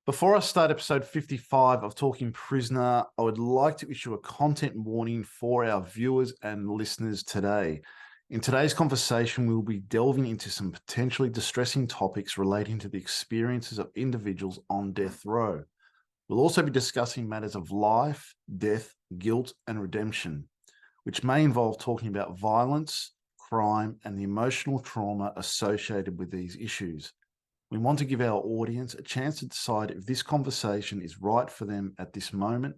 Before I start episode 55 of Talking Prisoner, I would like to issue a content warning for our viewers and listeners today. In today's conversation, we'll be delving into some potentially distressing topics relating to the experiences of individuals on death row. We'll also be discussing matters of life, death, guilt, and redemption, which may involve talking about violence, crime, and the emotional trauma associated with these issues. We want to give our audience a chance to decide if this conversation is right for them at this moment.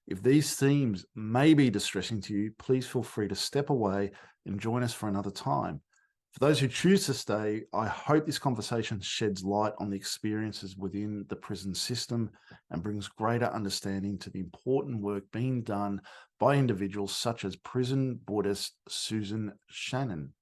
If these themes may be distressing to you, please feel free to step away and join us for another time. For those who choose to stay, I hope this conversation sheds light on the experiences within the prison system and brings greater understanding to the important work being done by individuals such as prison Buddhist Susan Shannon.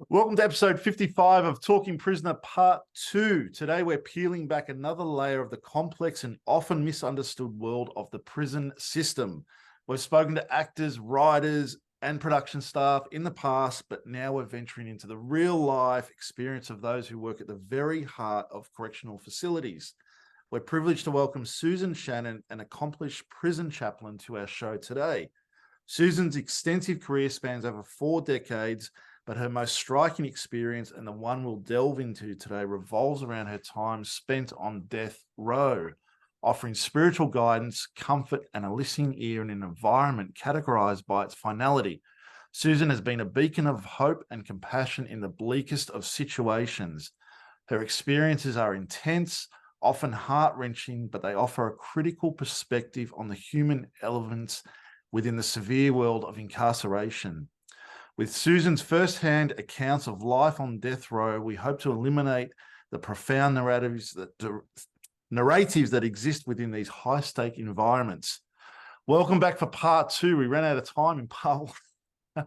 Welcome to episode 55 of Talking Prisoner Part 2. Today we're peeling back another layer of the complex and often misunderstood world of the prison system. We've spoken to actors, writers, and production staff in the past, but now we're venturing into the real life experience of those who work at the very heart of correctional facilities. We're privileged to welcome Susan Shannon, an accomplished prison chaplain, to our show today. Susan's extensive career spans over 4 decades, but her most striking experience, and the one we'll delve into today, revolves around her time spent on death row, offering spiritual guidance, comfort, and a listening ear in an environment categorized by its finality. Susan has been a beacon of hope and compassion in the bleakest of situations. Her experiences are intense, often heart-wrenching, but they offer a critical perspective on the human elements within the severe world of incarceration. With Susan's first-hand accounts of life on death row, we hope to eliminate the profound narratives that exist within these high-stake environments. Welcome back for part 2. We ran out of time in part 1.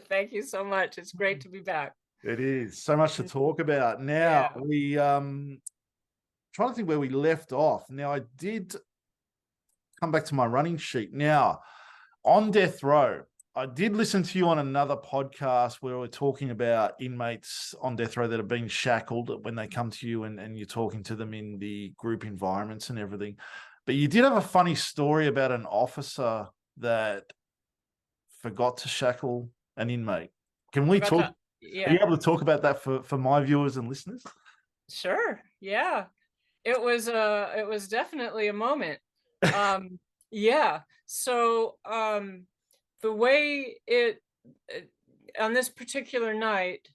Thank you so much. It's great to be back. It is. So much to talk about. Now, we trying to think where we left off. Now, I did come back to my running sheet. Now, on death row, I did listen to you on another podcast where we're talking about inmates on death row that have been shackled when they come to you and you're talking to them in the group environments and everything. But you did have a funny story about an officer that forgot to shackle an inmate. Can we talk? Yeah. Are you able to talk about that for my viewers and listeners? Sure. Yeah. It was definitely a moment. Yeah. So the way on this particular night,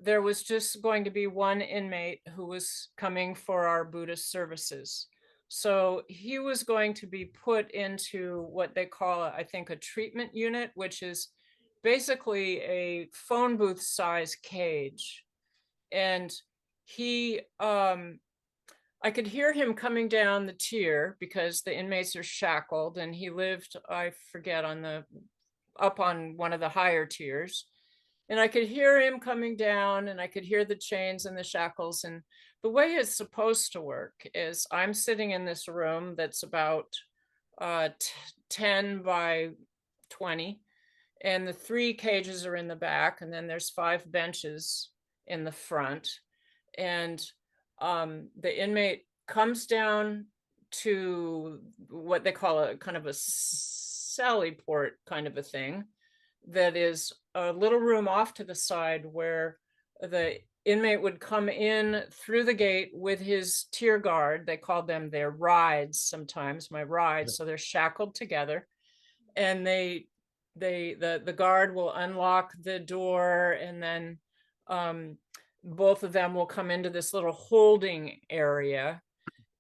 there was just going to be one inmate who was coming for our Buddhist services. So he was going to be put into what they call, I think, a treatment unit, which is basically a phone booth size cage. And he, I could hear him coming down the tier because the inmates are shackled, and he lived, I forget, up on one of the higher tiers. And I could hear him coming down, and I could hear the chains and the shackles. And the way it's supposed to work is I'm sitting in this room that's about 10 by 20, and the 3 cages are in the back, and then there's 5 benches in the front. And the inmate comes down to what they call a kind of a sally port kind of a thing, that is a little room off to the side where the inmate would come in through the gate with his tier guard. They called them their rides sometimes, my rides. So they're shackled together, and the guard will unlock the door, and then both of them will come into this little holding area,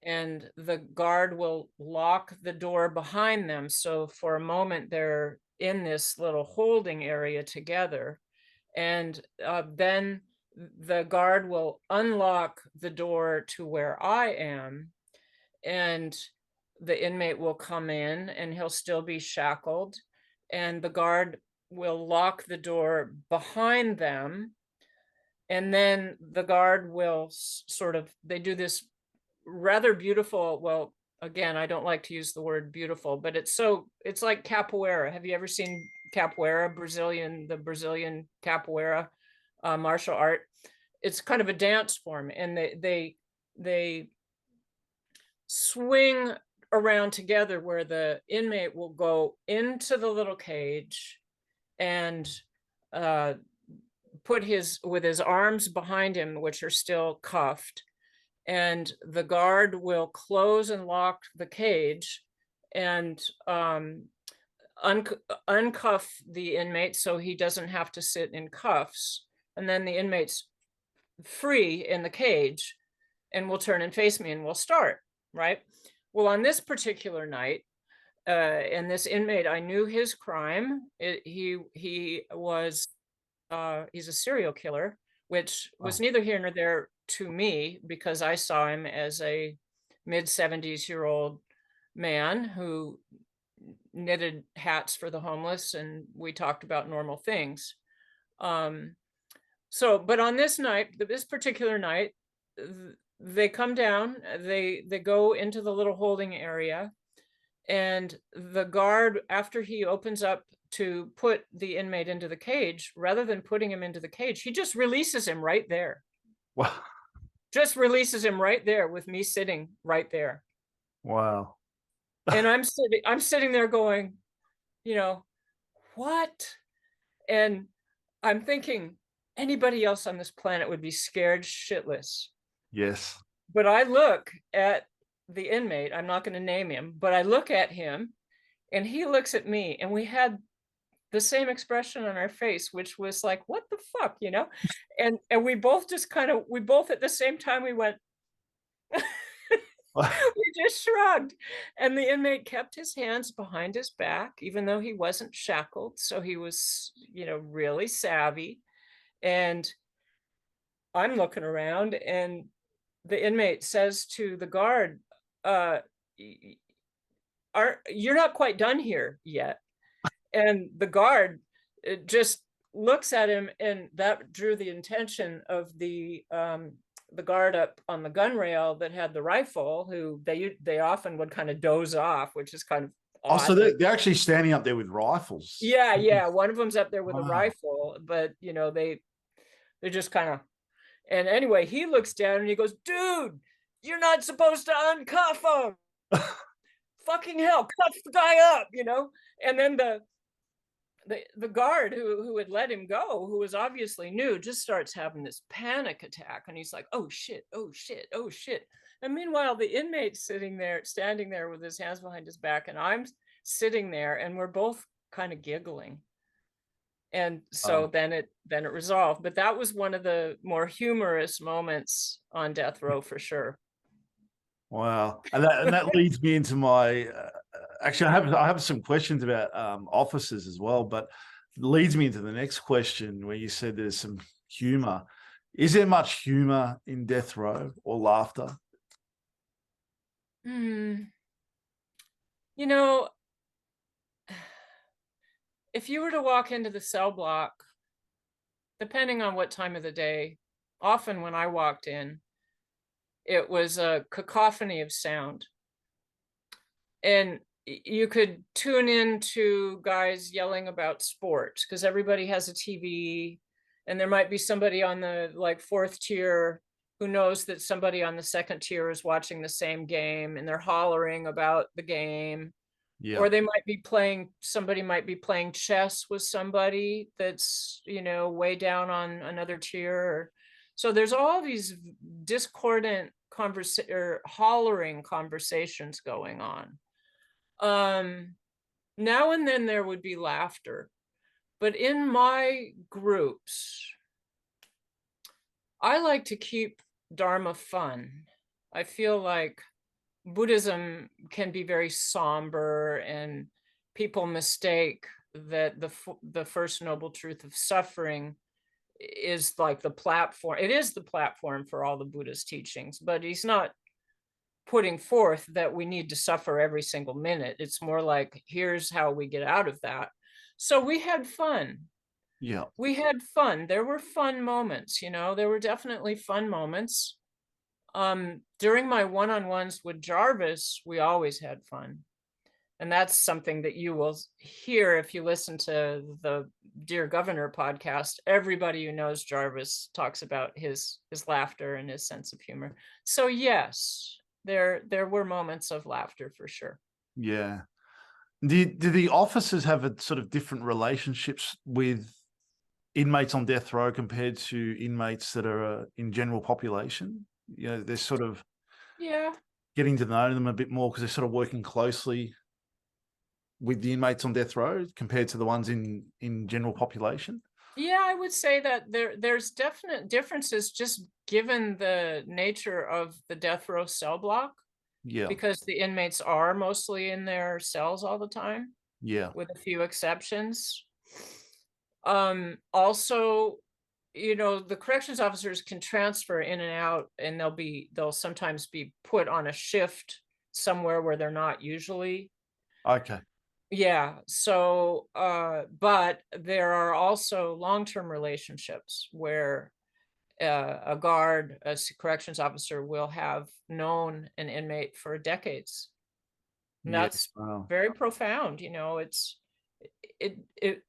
and the guard will lock the door behind them. So for a moment, they're in this little holding area together. And then the guard will unlock the door to where I am, and the inmate will come in, and he'll still be shackled, and the guard will lock the door behind them. And then the guard will sort of, they do this rather beautiful, well, again, I don't like to use the word beautiful, but it's like capoeira. Have you ever seen capoeira, the Brazilian capoeira martial art? It's kind of a dance form, and they swing around together, where the inmate will go into the little cage and put with his arms behind him, which are still cuffed, and the guard will close and lock the cage and uncuff the inmate so he doesn't have to sit in cuffs. And then the inmate's free in the cage and will turn and face me and we'll start, right? Well, on this particular night, and this inmate, I knew his crime. He was, he's a serial killer, which was neither here nor there to me, because I saw him as a mid-70s-year-old man who knitted hats for the homeless, and we talked about normal things. But on this particular night, they come down, they go into the little holding area, and the guard, after he opens up to put the inmate into the cage, rather than putting him into the cage, he just releases him right there. Wow. Just releases him right there with me sitting right there. Wow. And I'm sitting there going, what? And I'm thinking, anybody else on this planet would be scared shitless. Yes. But I look at the inmate, I'm not going to name him, but I look at him and he looks at me, and we had the same expression on our face, which was like, what the fuck, and we both just we both at the same time, we went, we just shrugged. And the inmate kept his hands behind his back, even though he wasn't shackled. So he was, really savvy. And I'm looking around, and the inmate says to the guard, you're not quite done here yet. And the guard just looks at him, and that drew the attention of the guard up on the gun rail that had the rifle, who they often would kind of doze off, which is kind of odd. Oh, so they're actually standing up there with rifles. Yeah. One of them's up there with a rifle, but they just kind of. And anyway, he looks down and he goes, "Dude, you're not supposed to uncuff him." Fucking hell, cuff the guy up, And then the guard who had let him go, who was obviously new, just starts having this panic attack, and he's like, oh shit. And meanwhile, the inmate's standing there with his hands behind his back, and I'm sitting there, and we're both kind of giggling. And so then it resolved. But that was one of the more humorous moments on death row, for sure. Wow. And that leads me into my actually, I have some questions about officers as well, but it leads me into the next question, where you said there's some humor. Is there much humor in death row, or laughter? If you were to walk into the cell block, depending on what time of the day, often when I walked in, it was a cacophony of sound. And you could tune in to guys yelling about sports, because everybody has a TV, and there might be somebody on the fourth tier who knows that somebody on the second tier is watching the same game, and they're hollering about the game. Yeah. Or somebody might be playing chess with somebody that's, way down on another tier. So there's all these discordant hollering conversations going on. Now and then there would be laughter, but in my groups, I like to keep Dharma fun. I feel like Buddhism can be very somber, and people mistake that the first noble truth of suffering is like the platform. It is the platform for all the Buddhist teachings, but he's not putting forth that we need to suffer every single minute. It's more like, here's how we get out of that. So we had fun. Yeah. We had fun. There were fun moments, there were definitely fun moments. During my one-on-ones with Jarvis, we always had fun. And that's something that you will hear if you listen to the Dear Governor podcast. Everybody who knows Jarvis talks about his laughter and his sense of humor. So yes, there were moments of laughter for sure. Yeah. Do the officers have a sort of different relationships with inmates on death row compared to inmates that are in general population? They're sort of Yeah. getting to know them a bit more because they're sort of working closely with the inmates on death row compared to the ones in general population. Yeah, I would say that there's definite differences just given the nature of the death row cell block, Yeah. because the inmates are mostly in their cells all the time, Yeah. with a few exceptions. Also, the corrections officers can transfer in and out, and they'll sometimes be put on a shift somewhere where they're not usually. Okay. Yeah. So, but there are also long-term relationships where a corrections officer will have known an inmate for decades. And Yeah. that's Wow. very profound. It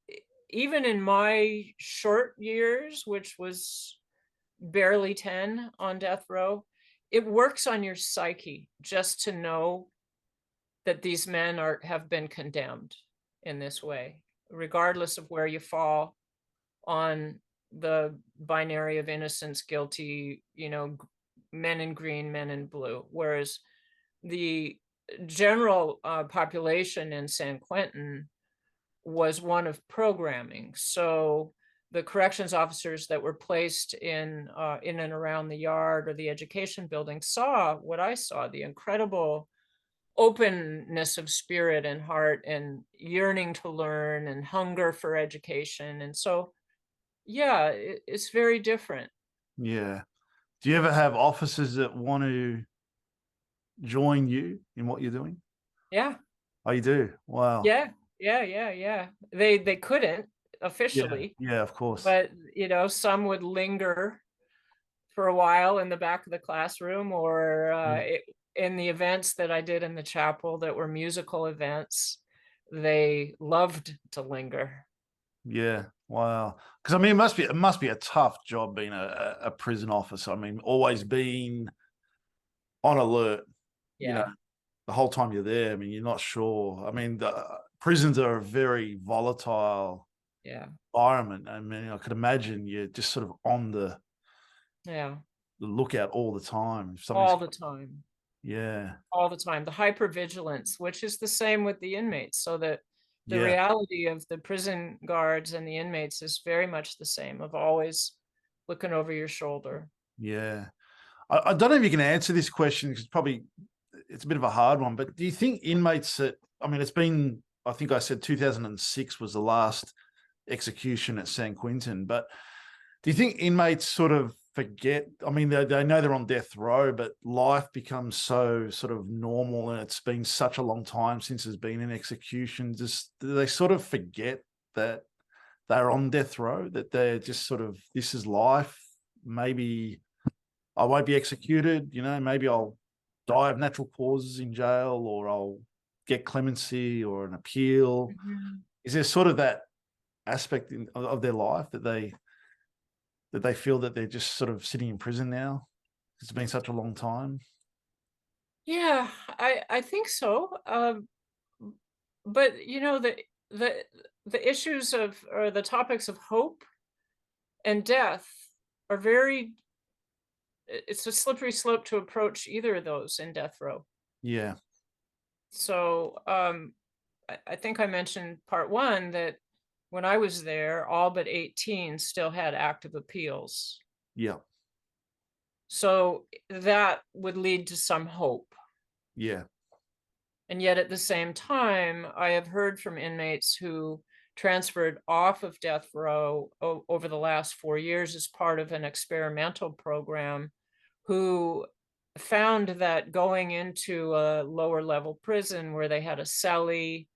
even in my short years, which was barely 10 on death row, it works on your psyche just to know that these men have been condemned in this way, regardless of where you fall on the binary of innocence, guilty, men in green, men in blue. Whereas the general population in San Quentin was one of programming. So the corrections officers that were placed in and around the yard or the education building saw what I saw, the incredible openness of spirit and heart and yearning to learn and hunger for education. And so, yeah, it's very different. Yeah. Do you ever have officers that want to join you in what you're doing? Yeah. Oh, you do? Wow. Yeah. Yeah. They couldn't Yeah. officially, Yeah, of course. but some would linger for a while in the back of the classroom, or Yeah. in the events that I did in the chapel that were musical events, they loved to linger. Yeah. Wow. Because I mean, it must be a tough job being a prison officer. I mean, always being on alert, you know, Yeah. the whole time you're there. I mean, you're not sure. I mean, the prisons are a very volatile Yeah. environment. I mean, I could imagine you're just sort of on the Yeah. lookout all the time. If somebody's, All the time. yeah, All the time. The hypervigilance, which is the same with the inmates, so that the yeah, reality of the prison guards and the inmates is very much the same, of always looking over your shoulder. yeah. I don't know if you can answer this question because it's a bit of a hard one, but do you think inmates that, I mean, I think I said 2006 was the last execution at San Quentin, but do you think inmates sort of forget? I mean, they know they're on death row, but life becomes so sort of normal and it's been such a long time since there's been an execution. Do they sort of forget that they're on death row, that they're just sort of, this is life? Maybe I won't be executed, maybe I'll die of natural causes in jail, or I'll get clemency or an appeal. Mhm. Is there sort of that aspect of their life that they feel that they're just sort of sitting in prison now? It's been such a long time. Yeah, I think so. But the the issues of, or the topics of hope and death are very, it's a slippery slope to approach either of those in death row. Yeah, So I think I mentioned part one that when I was there, all but 18 still had active appeals. yeah, So that would lead to some hope. yeah, And yet at the same time, I have heard from inmates who transferred off of death row over the last 4 years as part of an experimental program, who found that going into a lower level prison where they had a cellie,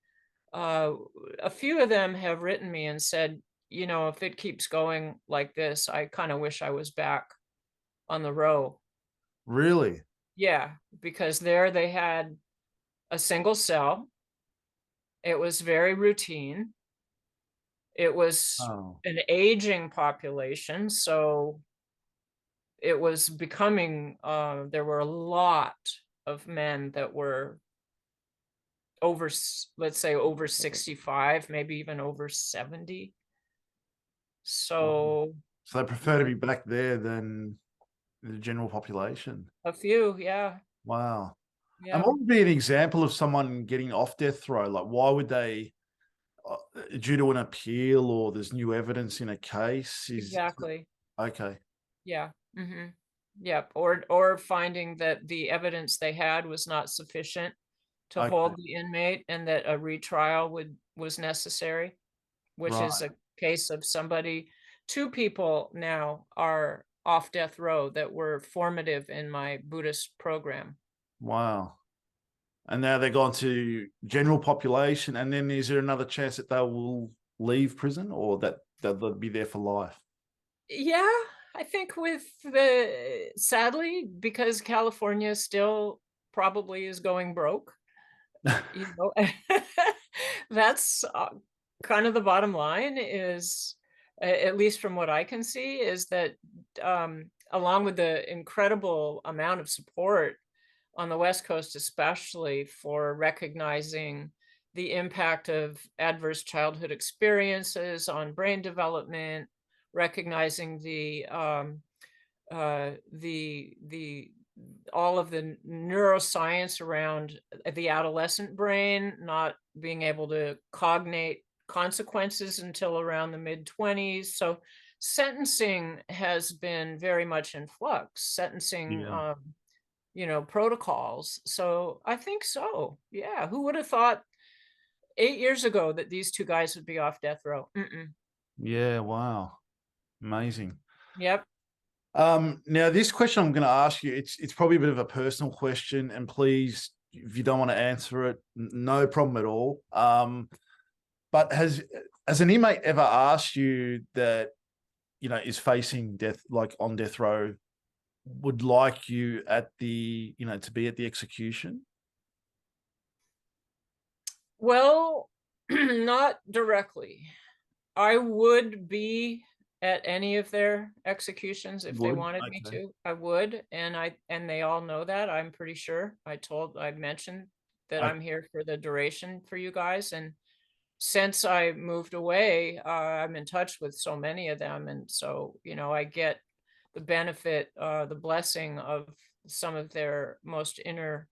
uh, a few of them have written me and said, if it keeps going like this, I kind of wish I was back on the row. Really? Yeah, because there they had a single cell. It was very routine. It was Oh, an aging population, so it was becoming, there were a lot of men that were let's say over 65, maybe even over 70. wow. So So they prefer to be back there than the general population. a few, yeah, Wow. And yeah, what would be an example of someone getting off death row? Like, why would they, due to an appeal or there's new evidence in a case? Is exactly. okay. Yeah. Yep. Or finding that the evidence they had was not sufficient to Okay. hold the inmate and that a retrial was necessary, which is Right. a case of two people now are off death row that were formative in my Buddhist program. Wow. And now they're gone to general population. And then is there another chance that they will leave prison or that they'll be there for life? Yeah, I think sadly, because California still probably is going broke, you know, that's kind of the bottom line is, at least from what I can see, is that along with the incredible amount of support on the West Coast, especially for recognizing the impact of adverse childhood experiences on brain development, recognizing the all of the neuroscience around the adolescent brain not being able to cognate consequences until around the mid 20s. So sentencing has been very much in flux, sentencing Yeah. protocols. So I think so. Yeah. Who would have thought 8 years ago that these two guys would be off death row? Mm-mm. Yeah. Wow. Amazing. Yep. Now this question I'm going to ask you, it's probably a bit of a personal question, and please, if you don't want to answer it, no problem at all. But has an inmate ever asked you that, is facing death, like on death row, would like you at the, to be at the execution? Well, not directly. I would be at any of their executions if they Would? wanted me Okay. to. I would, and they all know that, I'm pretty sure. I mentioned that Okay. I'm here for the duration for you guys, and since I moved away, I'm in touch with so many of them, and so, I get the benefit, the blessing of some of their most inner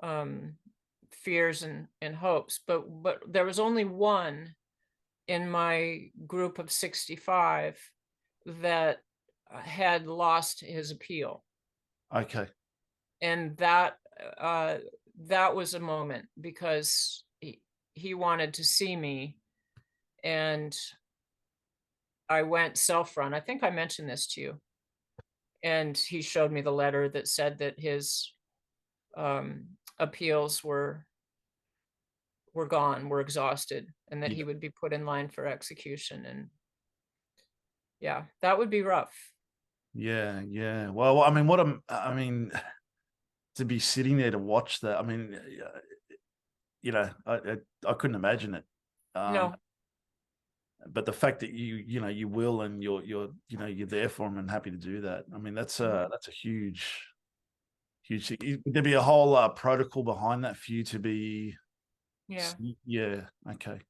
um fears and hopes. But there was only one in my group of 65 that had lost his appeal, Okay. and uh that was a moment because he wanted to see me, and I went self run. I think I mentioned this to you, and he showed me the letter that said that his um appeals were gone, were exhausted, and that Yeah. he would be put in line for execution. And yeah, that would be rough. Yeah. Yeah. Well, I mean, to be sitting there to watch that, I mean, I couldn't imagine it. Um, No. but the fact that you will, and you're there for them and happy to do that. I mean, that's a huge thing. Would there be a whole protocol behind that for you to be? Yeah. Yeah. Okay.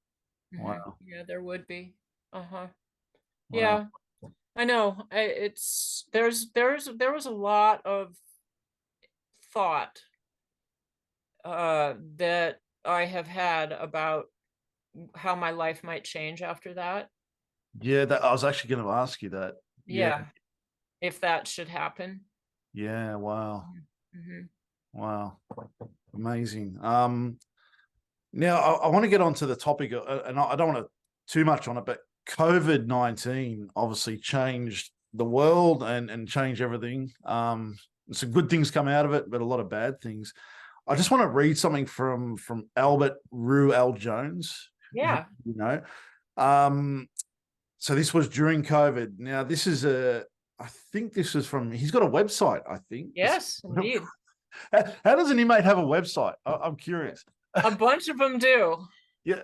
Wow. Yeah, there would be. Uh-huh. Wow. Yeah, I know. There was a lot of thought that I have had about how my life might change after that. Yeah. That I was actually going to ask you that. Yeah. Yeah, if that should happen. Yeah. Wow. Mm-hmm. Wow. Amazing. Now I want to get onto the topic, and I don't want to too much on it, but COVID-19 obviously changed the world and changed everything. Some good things come out of it, but a lot of bad things. I just want to read something from Albert Rue L. Jones, Yeah. you know. Um, So this was during COVID. Now this is I think this is from, he's got a website, I think. Yes, indeed. How does an inmate have a website? I'm curious. A bunch of them do. Yeah.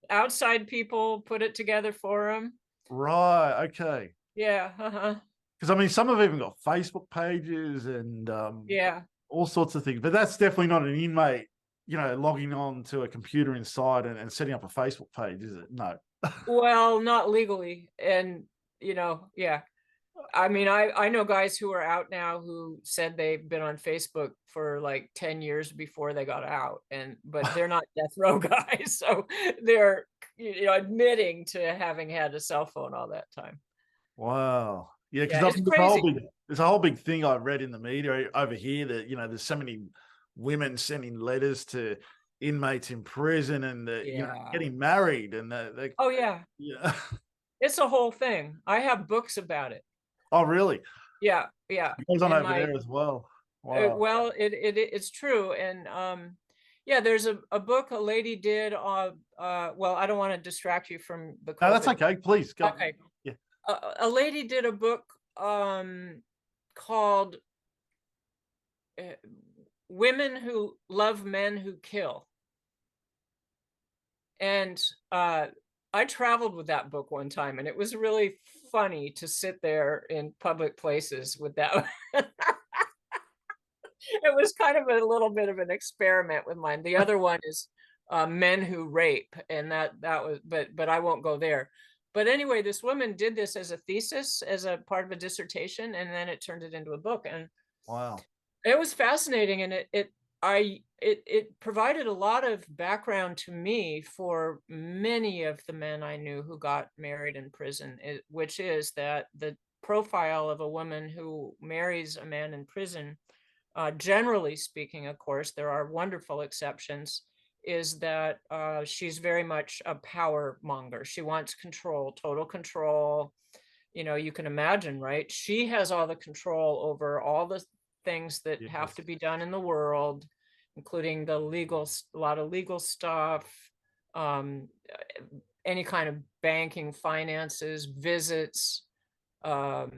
Outside people put it together for them. Right. Okay. Yeah. Uh-huh. Because I mean, some have even got Facebook pages and Yeah. all sorts of things, but that's definitely not an inmate, logging on to a computer inside and setting up a Facebook page, is it? No. Well, not legally. And, yeah. I mean, I know guys who are out now who said they've been on Facebook for like 10 years before they got out, but they're not death row guys. So they're, admitting to having had a cell phone all that time. Wow. Yeah, because Yeah, it's crazy. there's a whole big thing I've read in the media over here that, there's so many women sending letters to inmates in prison and Yeah. getting married and they Oh, yeah. yeah. It's a whole thing. I have books about it. Oh, really? Yeah. Yeah. It goes on In over my, there as well. Wow. well, it's true. And, yeah, there's a book a lady did well, I don't want to distract you from the No, that's COVID. okay. Please go. Okay. Yeah. A lady did a book called Women Who Love Men Who Kill. And I traveled with that book one time, and it was really funny to sit there in public places with that. It was kind of a little bit of an experiment with mine. The other one is Men Who Rape, and that was, but I won't go there. But anyway, this woman did this as a thesis, as a part of a dissertation, and then it turned it into a book. And Wow. it was fascinating, and it provided a lot of background to me for many of the men I knew who got married in prison, which is that the profile of a woman who marries a man in prison, generally speaking, of course, there are wonderful exceptions, is that she's very much a power monger. She wants control, total control. You can imagine, right? She has all the control over all the things that have to be done in the world, including a lot of legal stuff, any kind of banking, finances, visits, you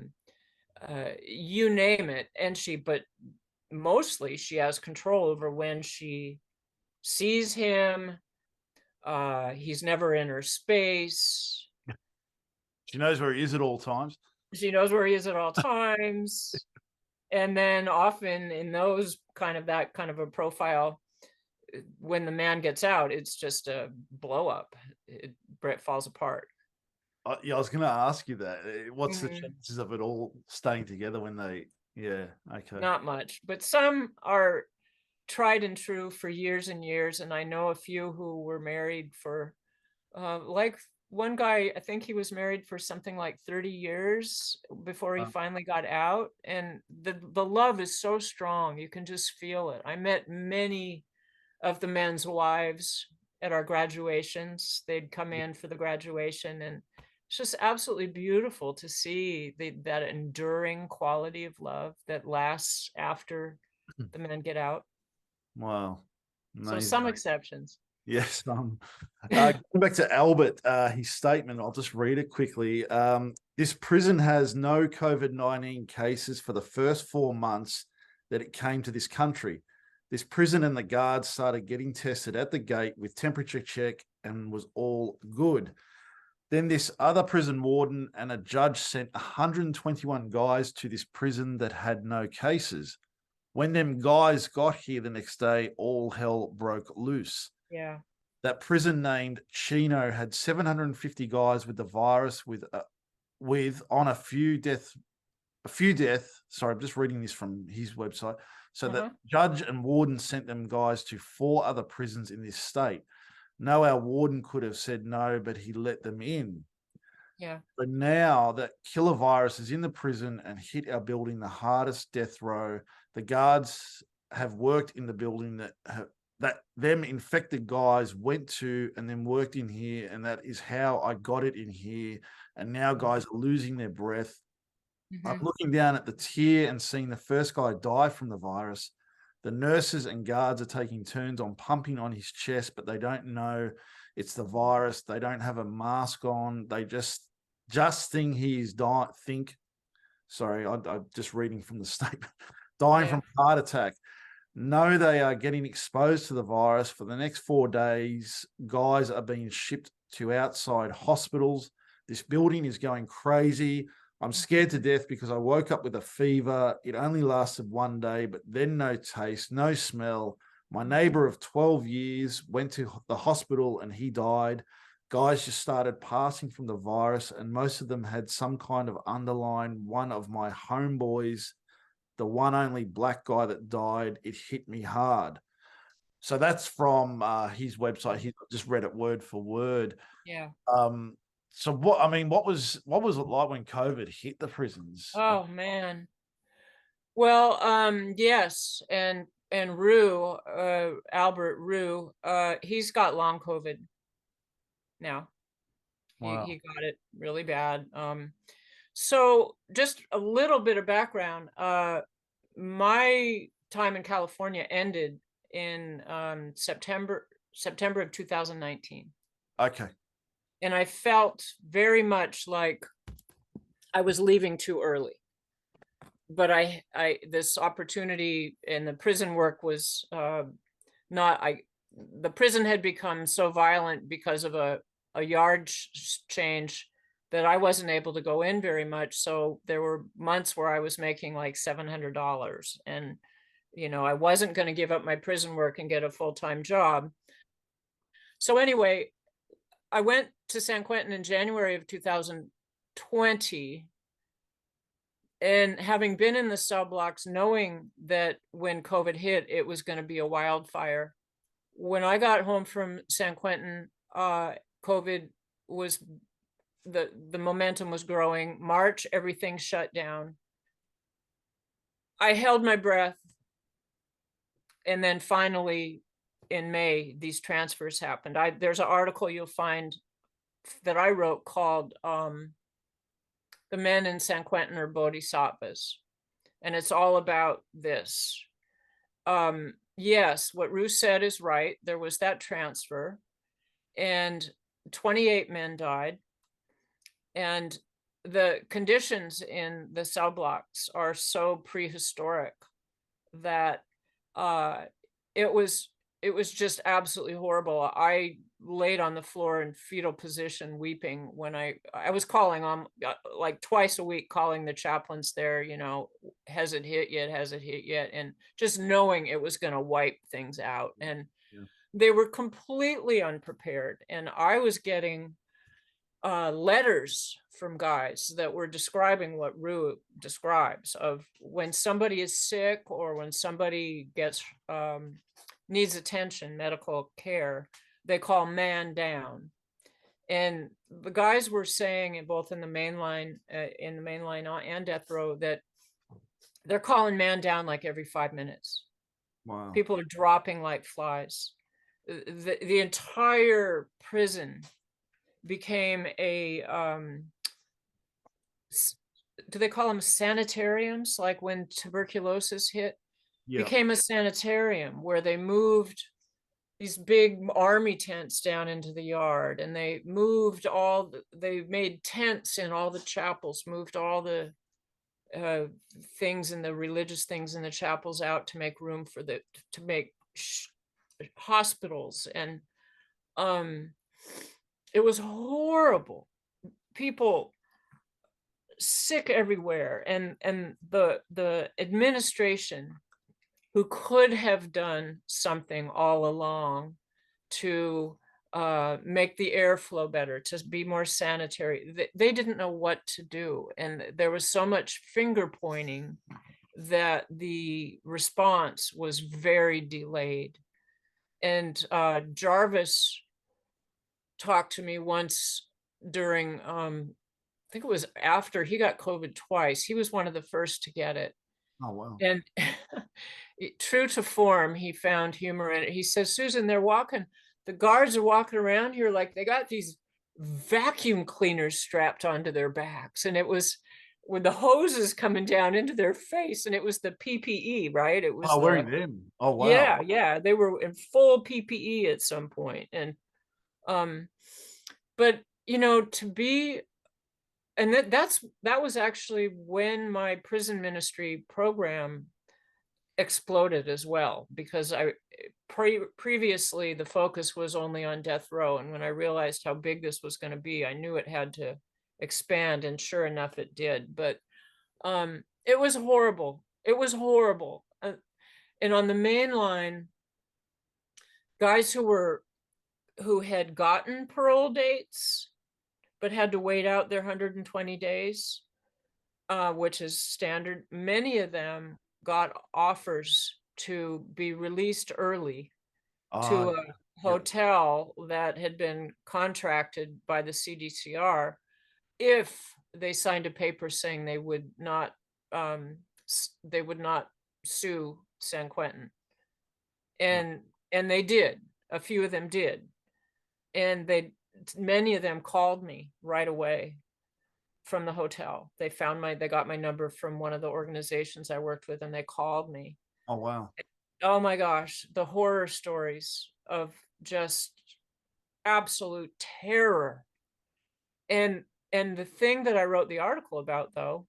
name it. But mostly she has control over when she sees him. He's never in her space. She knows where he is at all times. She knows where he is at all times. And then often in that kind of a profile, when the man gets out, it's just a blow up. It falls apart. Yeah, I was going to ask you that. What's the chances of it all staying together when they? Yeah, okay. Not much, but some are tried and true for years and years. And I know a few who were married for, like one guy, I think he was married for something like 30 years before he finally got out. And the love is so strong. You can just feel it. I met many of the men's wives at our graduations. They'd come in for the graduation, and it's just absolutely beautiful to see that enduring quality of love that lasts after the men get out. Wow. So some exceptions. Yes. Going back to Albert, his statement, I'll just read it quickly. This prison has no COVID-19 cases for the first 4 months that it came to this country. This prison and the guards started getting tested at the gate with temperature check and was all good. Then this other prison warden and a judge sent 121 guys to this prison that had no cases. When them guys got here the next day, all hell broke loose. Yeah. That prison named Chino had 750 guys with the virus with on a few death. Sorry, I'm just reading this from his website. So the judge and warden sent them guys to 4 other prisons in this state. No, our warden could have said no, but he let them in. Yeah. But now that killer virus is in the prison and hit our building, the hardest death row, the guards have worked in the building that them infected guys went to and then worked in here. And that is how I got it in here. And now guys are losing their breath. I'm looking down at the tier and seeing the first guy die from the virus. The nurses and guards are taking turns on pumping on his chest, but they don't know it's the virus. They don't have a mask on. They just just think he's dying. Sorry, I'm just reading from the statement. Dying Yeah. from a heart attack. No, they are getting exposed to the virus. For the next 4 days, guys are being shipped to outside hospitals. This building is going crazy. I'm scared to death because I woke up with a fever. It only lasted 1 day, but then no taste, no smell. My neighbor of 12 years went to the hospital and he died. Guys just started passing from the virus, and most of them had some kind of underlying. One of my homeboys, the one only black guy that died, it hit me hard. So that's from his website. He just read it word for word. Yeah. So what was it like when COVID hit the prisons? Oh man. Well, yes, and Rue, Albert Rue, he's got long COVID now. Wow. He got it really bad. So just a little bit of background. My time in California ended in September of 2019. Okay. And I felt very much like I was leaving too early. But this opportunity in the prison work was not, the prison had become so violent because of a yard change that I wasn't able to go in very much. So there were months where I was making like $700, and I wasn't going to give up my prison work and get a full-time job. So anyway, I went to San Quentin in January of 2020, and having been in the cell blocks, knowing that when COVID hit, it was going to be a wildfire. When I got home from San Quentin, COVID was, the momentum was growing. March, everything shut down. I held my breath. And then finally in May, these transfers happened. There's an article you'll find that I wrote called The Men in San Quentin Are Bodhisattvas. And it's all about this. Yes, what Ruth said is right. There was that transfer, and 28 men died. And the conditions in the cell blocks are so prehistoric that it was just absolutely horrible. I laid on the floor in fetal position weeping when I was calling on, like twice a week, calling the chaplains there, has it hit yet, and just knowing it was going to wipe things out. And Yeah. they were completely unprepared, and I was getting letters from guys that were describing what Rue describes, of when somebody is sick or when somebody gets needs attention, medical care, they call man down. And the guys were saying, both in the mainline and death row, that they're calling man down like every 5 minutes. Wow. People are dropping like flies. The entire prison became a do they call them sanitariums? Like when tuberculosis hit, Yeah. became a sanitarium where they moved these big army tents down into the yard, and they moved they made tents in all the chapels, moved all the things and the religious things in the chapels out to make room for to make hospitals. And it was horrible. People sick everywhere, and the administration, who could have done something all along to make the airflow better, to be more sanitary, they didn't know what to do. And there was so much finger pointing that the response was very delayed. And Jarvis talked to me once during, I think it was after he got COVID twice. He was one of the first to get it. Oh, wow. And true to form, he found humor in it. He says, Susan, the guards are walking around here like they got these vacuum cleaners strapped onto their backs. And it was with the hoses coming down into their face. And it was the PPE, right? It was Wearing them. Oh, wow. yeah, they were in full PPE at some point. And but to be and that was actually when my prison ministry program exploded as well, because previously the focus was only on death row, and when I realized how big this was going to be, I knew it had to expand, and sure enough it did. But it was horrible. It was horrible. And on the main line, guys who had gotten parole dates but had to wait out their 120 days, which is standard, many of them got offers to be released early to Ah, a yeah. hotel that had been contracted by the CDCR if they signed a paper saying um, they would not sue San Quentin. Right. And they did. A few of them did. And many of them called me right away from the hotel. They got my number from one of the organizations I worked with, and they called me. Oh, wow. Oh my gosh, the horror stories of just absolute terror. And the thing that I wrote the article about, though,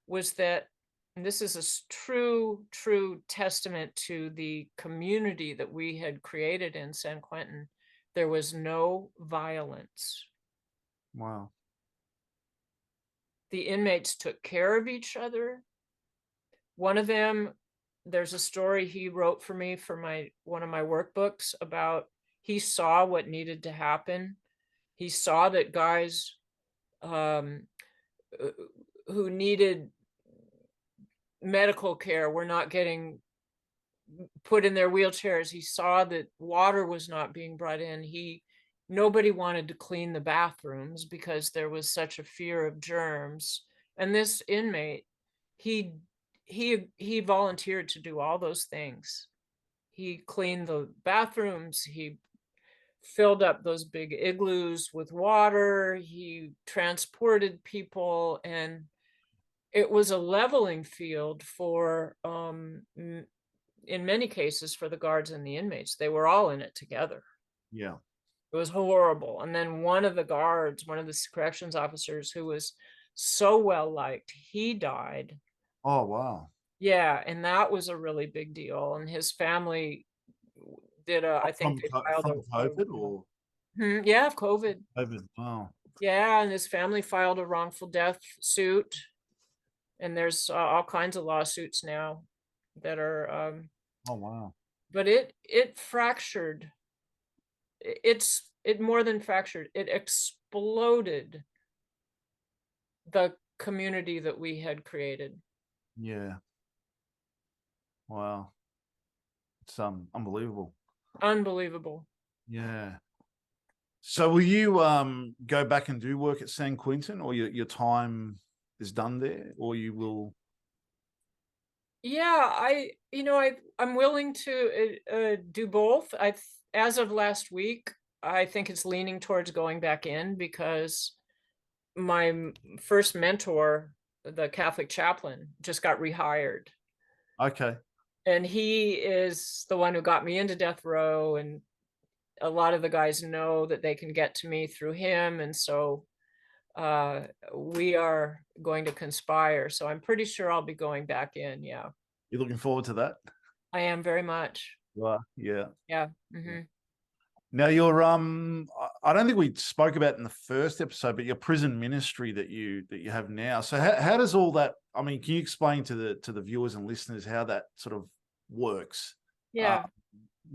was that, and this is a true testament to the community that we had created in San Quentin, there was no violence. Wow. The inmates took care of each other. One of them, there's a story he wrote for me for one of my workbooks about, he saw what needed to happen. He saw that guys um, who needed medical care were not getting put in their wheelchairs. He saw that water was not being brought in. Nobody wanted to clean the bathrooms because there was such a fear of germs. And this inmate, he volunteered to do all those things. He cleaned the bathrooms, he filled up those big igloos with water, he transported people, and it was a leveling field for in many cases for the guards and the inmates. They were all in it together. Yeah. It was horrible. And then one of the guards, one of the corrections officers who was so well liked, he died. Oh, wow. Yeah, and that was a really big deal. And his family did I think they filed From COVID or yeah, of COVID. COVID? Wow. Yeah, and his family filed a wrongful death suit. And there's all kinds of lawsuits now that are Oh, wow. but it fractured. It more than fractured, it exploded the community that we had created. Yeah. Wow. It's unbelievable. Unbelievable. Yeah. So will you go back and do work at San Quentin, or your time is done there, or you will? Yeah, I'm willing to do both. As of last week, I think it's leaning towards going back in, because my first mentor, the Catholic chaplain, just got rehired. Okay. And he is the one who got me into death row, and a lot of the guys know that they can get to me through him, and so we are going to conspire. So I'm pretty sure I'll be going back in. Yeah, You're looking forward to that? I am very much. You are? Yeah. Yeah. Yeah. Now you're I don't think we spoke about it in the first episode, but your prison ministry that you have now. So how does all that, I mean, can you explain to the viewers and listeners how that sort of works? Yeah.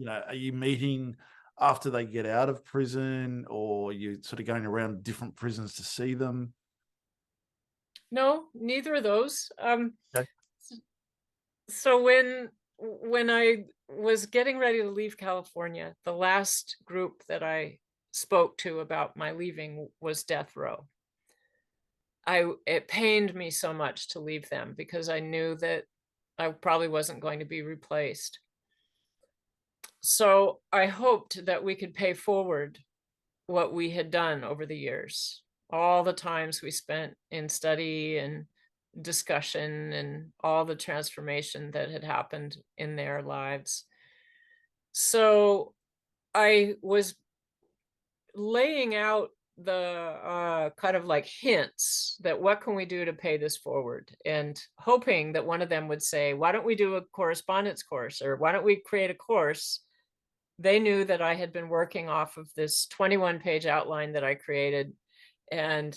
Are you meeting after they get out of prison, or you sort of going around different prisons to see them? No, neither of those. Okay. So when I was getting ready to leave California, the last group that I spoke to about my leaving was death row. It pained me so much to leave them, because I knew that I probably wasn't going to be replaced. So I hoped that we could pay forward what we had done over the years, all the times we spent in study and discussion, and all the transformation that had happened in their lives. So I was laying out kind of like hints that what can we do to pay this forward, and hoping that one of them would say, why don't we do a correspondence course, or why don't we create a course. They knew that I had been working off of this 21-page outline that I created, and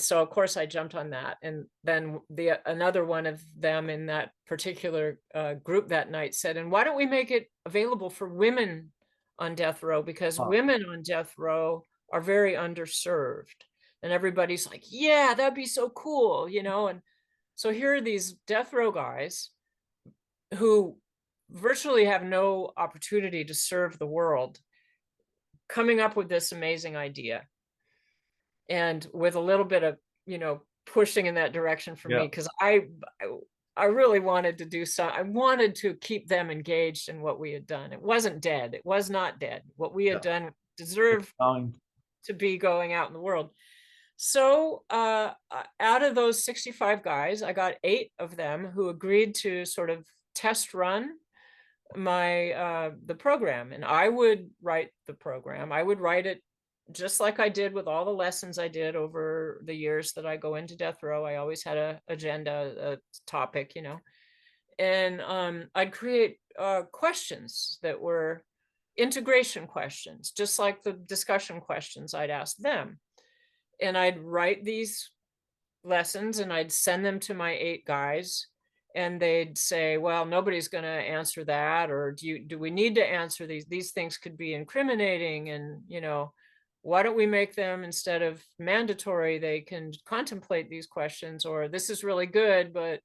so of course I jumped on that. And then another one of them in that particular group that night said, and why don't we make it available for women on death row, because Oh, women on death row are very underserved. And everybody's like, yeah, that'd be so cool, and so here are these death row guys who virtually have no opportunity to serve the world, coming up with this amazing idea. And with a little bit of, pushing in that direction for yeah, me, because I really wanted to do I wanted to keep them engaged in what we had done. It wasn't dead. It was not dead. What we had yeah. done deserved Um, to be going out in the world. So out of those 65 guys, I got 8 of them who agreed to sort of test run the program, and I would write the program. I would write it just like I did with all the lessons I did over the years that I go into death row. I always had a agenda, a topic, and I'd create questions that were integration questions, just like the discussion questions I'd ask them. And I'd write these lessons and I'd send them to my 8 guys, and they'd say, well, nobody's going to answer that, or do we need to answer these things could be incriminating, and why don't we make them, instead of mandatory, they can contemplate these questions, or this is really good, but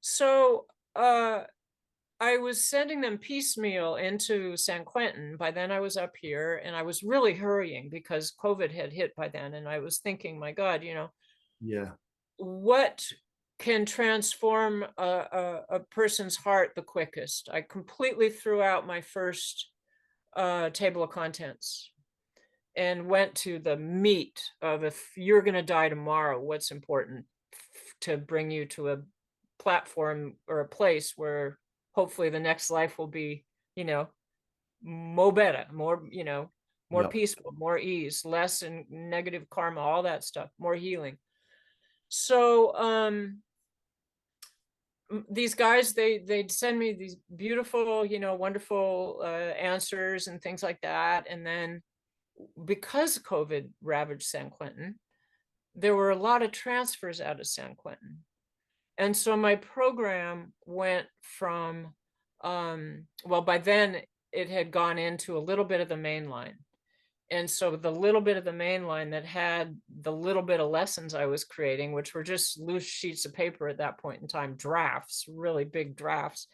so I was sending them piecemeal into San Quentin. By then I was up here, and I was really hurrying because COVID had hit by then, and I was thinking, my God, yeah, what can transform a person's heart the quickest? I completely threw out my first table of contents and went to the meat of, if you're going to die tomorrow, what's important to bring you to a platform or a place where hopefully the next life will be, mo better, more, more yeah, peaceful, more ease, less in negative karma, all that stuff, more healing. So these guys, they'd send me these beautiful, wonderful answers and things like that. And then because COVID ravaged San Quentin, there were a lot of transfers out of San Quentin. And so my program went from, well, by then it had gone into a little bit of the main line. And so the little bit of the main line that had the little bit of lessons I was creating, which were just loose sheets of paper at that point in time, drafts, really big drafts,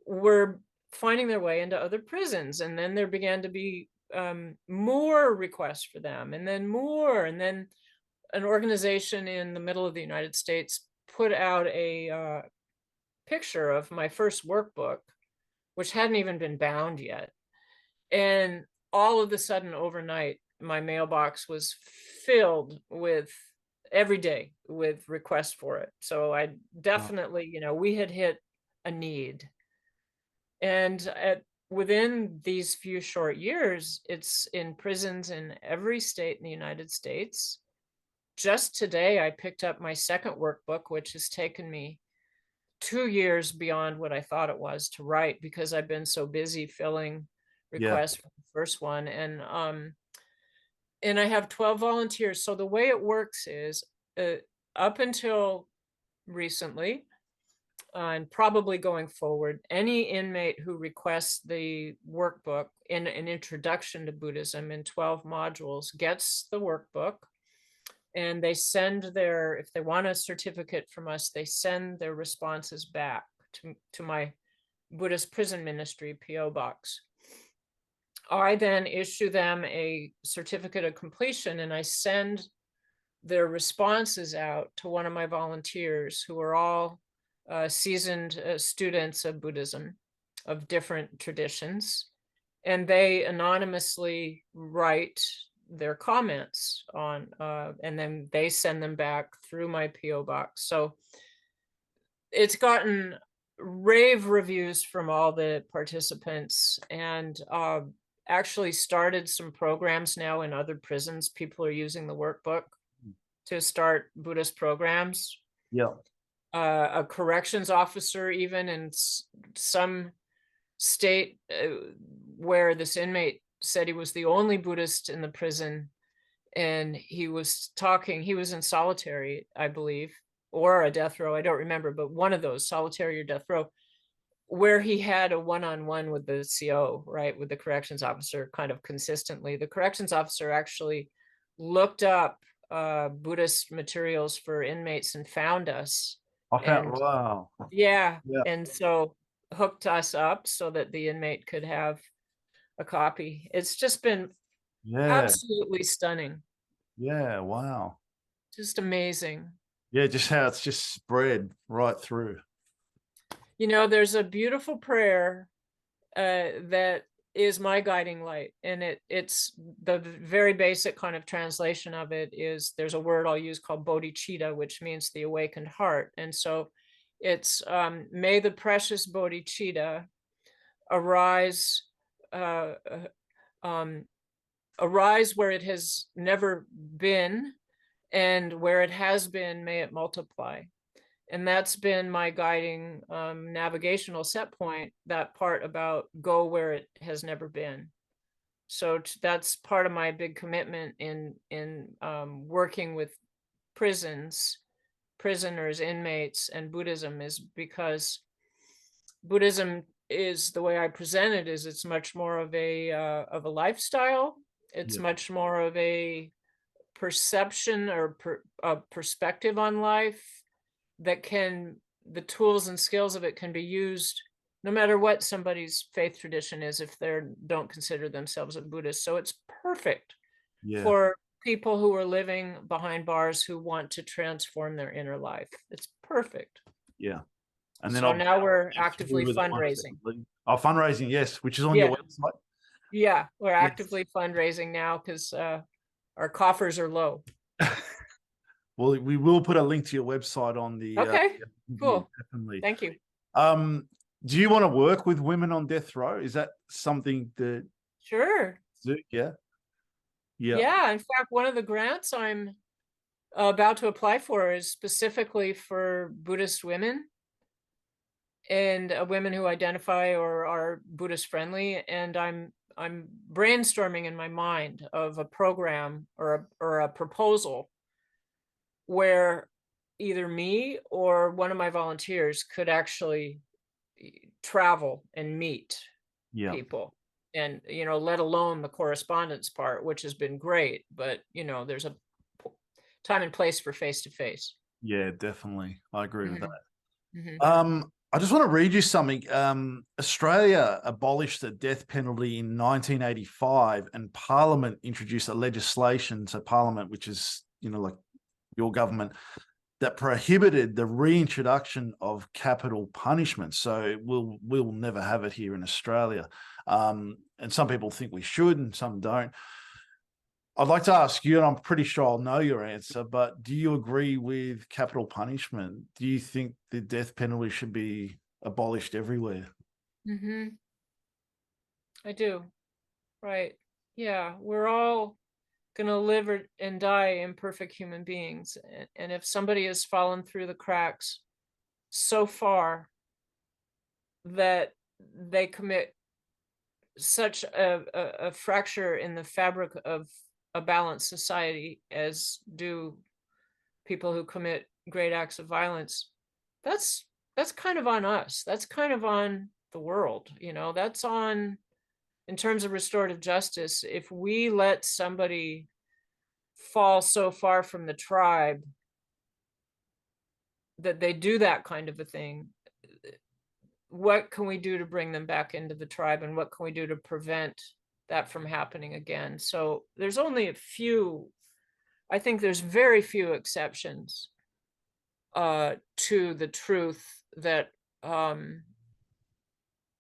were finding their way into other prisons. And then there began to be more requests for them, and then more. And then an organization in the middle of the United States put out a picture of my first workbook, which hadn't even been bound yet. And all of a sudden, overnight, my mailbox was filled with, every day, with requests for it. So I definitely, we had hit a need. And within these few short years, it's in prisons in every state in the United States. Just today, I picked up my second workbook, which has taken me 2 years beyond what I thought it was to write, because I've been so busy filling yeah, requests for the first one. And I have 12 volunteers. So the way it works is, up until recently, and probably going forward, any inmate who requests the workbook in an introduction to Buddhism in 12 modules gets the workbook. And they send if they want a certificate from us, they send their responses back to my Buddhist prison ministry PO box. I then issue them a certificate of completion, and I send their responses out to one of my volunteers, who are all seasoned students of Buddhism of different traditions. And they anonymously write their comments on, and then they send them back through my PO box. So it's gotten rave reviews from all the participants, and actually started some programs now in other prisons. People are using the workbook to start Buddhist programs. Yeah. A corrections officer, even in some state where this inmate said he was the only Buddhist in the prison, and he was in solitary, I believe, or a death row, I don't remember, but one of those, solitary or death row, where he had a one-on-one with the CO, right, with the corrections officer, kind of consistently. The corrections officer actually looked up Buddhist materials for inmates and found us. I found, And wow. yeah, Yeah. and so hooked us up so that the inmate could have a copy. It's just been Yeah. absolutely stunning, Yeah. Wow. just amazing. Yeah. Just how it's just spread right through. You know, there's a beautiful prayer that is my guiding light, and it's the very basic kind of translation of it is, there's a word I'll use called bodhicitta, which means the awakened heart. And so it's may the precious bodhicitta arise, uh, arise where it has never been, and where it has been, may it multiply. And that's been my guiding navigational set point, that part about go where it has never been. So that's part of my big commitment in working with prisoners, inmates, and Buddhism, is because Buddhism is, the way I present it, is it's much more of a lifestyle. It's Yeah. much more of a perception or a perspective on life that the tools and skills of it can be used no matter what somebody's faith tradition is, if they don't consider themselves a Buddhist. So it's perfect Yeah. for people who are living behind bars who want to transform their inner life. It's perfect. Yeah. And then So I'll now we're get actively through with it once fundraising. separately. Oh, fundraising, yes, which is on your Yeah, website. yeah, we're Yes. actively fundraising now because our coffers are low. Well, we will put a link to your website on the Okay, cool. definitely. Thank you. Do you want to work with women on death row? Is that something that Sure. yeah? Yeah. Yeah, in fact, one of the grants I'm about to apply for is specifically for Buddhist women, and women who identify or are Buddhist friendly. And I'm brainstorming in my mind of a program or a proposal where either me or one of my volunteers could actually travel and meet Yeah. people, and let alone the correspondence part, which has been great, but there's a time and place for face to face. Yeah, definitely. I agree with that. Mm-hmm. I just want to read you something. Australia abolished the death penalty in 1985, and Parliament introduced a legislation to Parliament, which is, like your government, that prohibited the reintroduction of capital punishment. So we'll never have it here in Australia. And some people think we should, and some don't. I'd like to ask you, and I'm pretty sure I'll know your answer, but do you agree with capital punishment? Do you think the death penalty should be abolished everywhere? Mm-hmm. I do. Right. Yeah, we're all gonna live and die imperfect human beings, and if somebody has fallen through the cracks so far that they commit such a fracture in the fabric of a balanced society, as do people who commit great acts of violence, that's kind of on us. That's kind of on the world. That's on, in terms of restorative justice, if we let somebody fall so far from the tribe that they do that kind of a thing, what can we do to bring them back into the tribe, and what can we do to prevent that from happening again? So there's only a few, I think there's very few exceptions to the truth that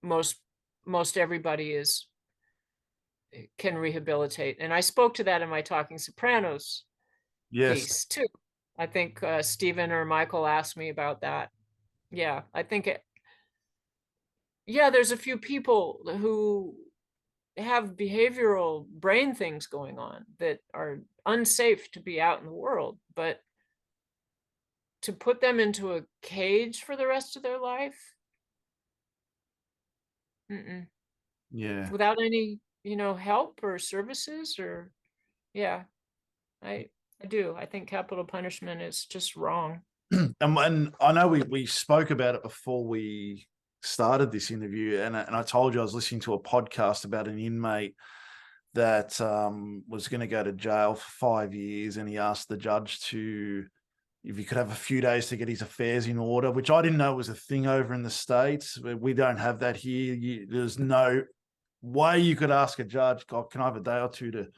most everybody can rehabilitate. And I spoke to that in my Talking Sopranos piece too. I think Stephen or Michael asked me about that. Yeah, I think there's a few people who have behavioral brain things going on that are unsafe to be out in the world, but to put them into a cage for the rest of their life, mm-mm. Yeah. Without any, help or services or, yeah, I I do. I think capital punishment is just wrong. And I know we spoke about it before we started this interview, and I told you I was listening to a podcast about an inmate that was going to go to jail for 5 years, and he asked the judge if he could have a few days to get his affairs in order, which I didn't know was a thing over in the States. We don't have that here. There's no way you could ask a judge, God, can I have a day or two to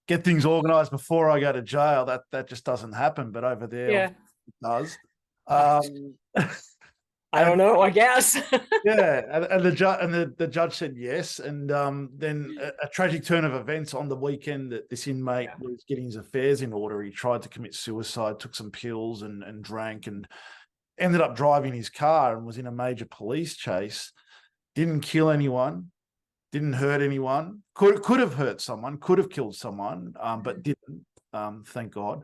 get things organized before I go to jail? That just doesn't happen. But over there, Yeah. it does. I And don't know, I guess. yeah, and the judge said yes, and then a tragic turn of events on the weekend that this inmate Yeah. was getting his affairs in order. He tried to commit suicide, took some pills, and drank, and ended up driving his car and was in a major police chase. Didn't kill anyone, didn't hurt anyone. Could have hurt someone, could have killed someone, but didn't. Thank God.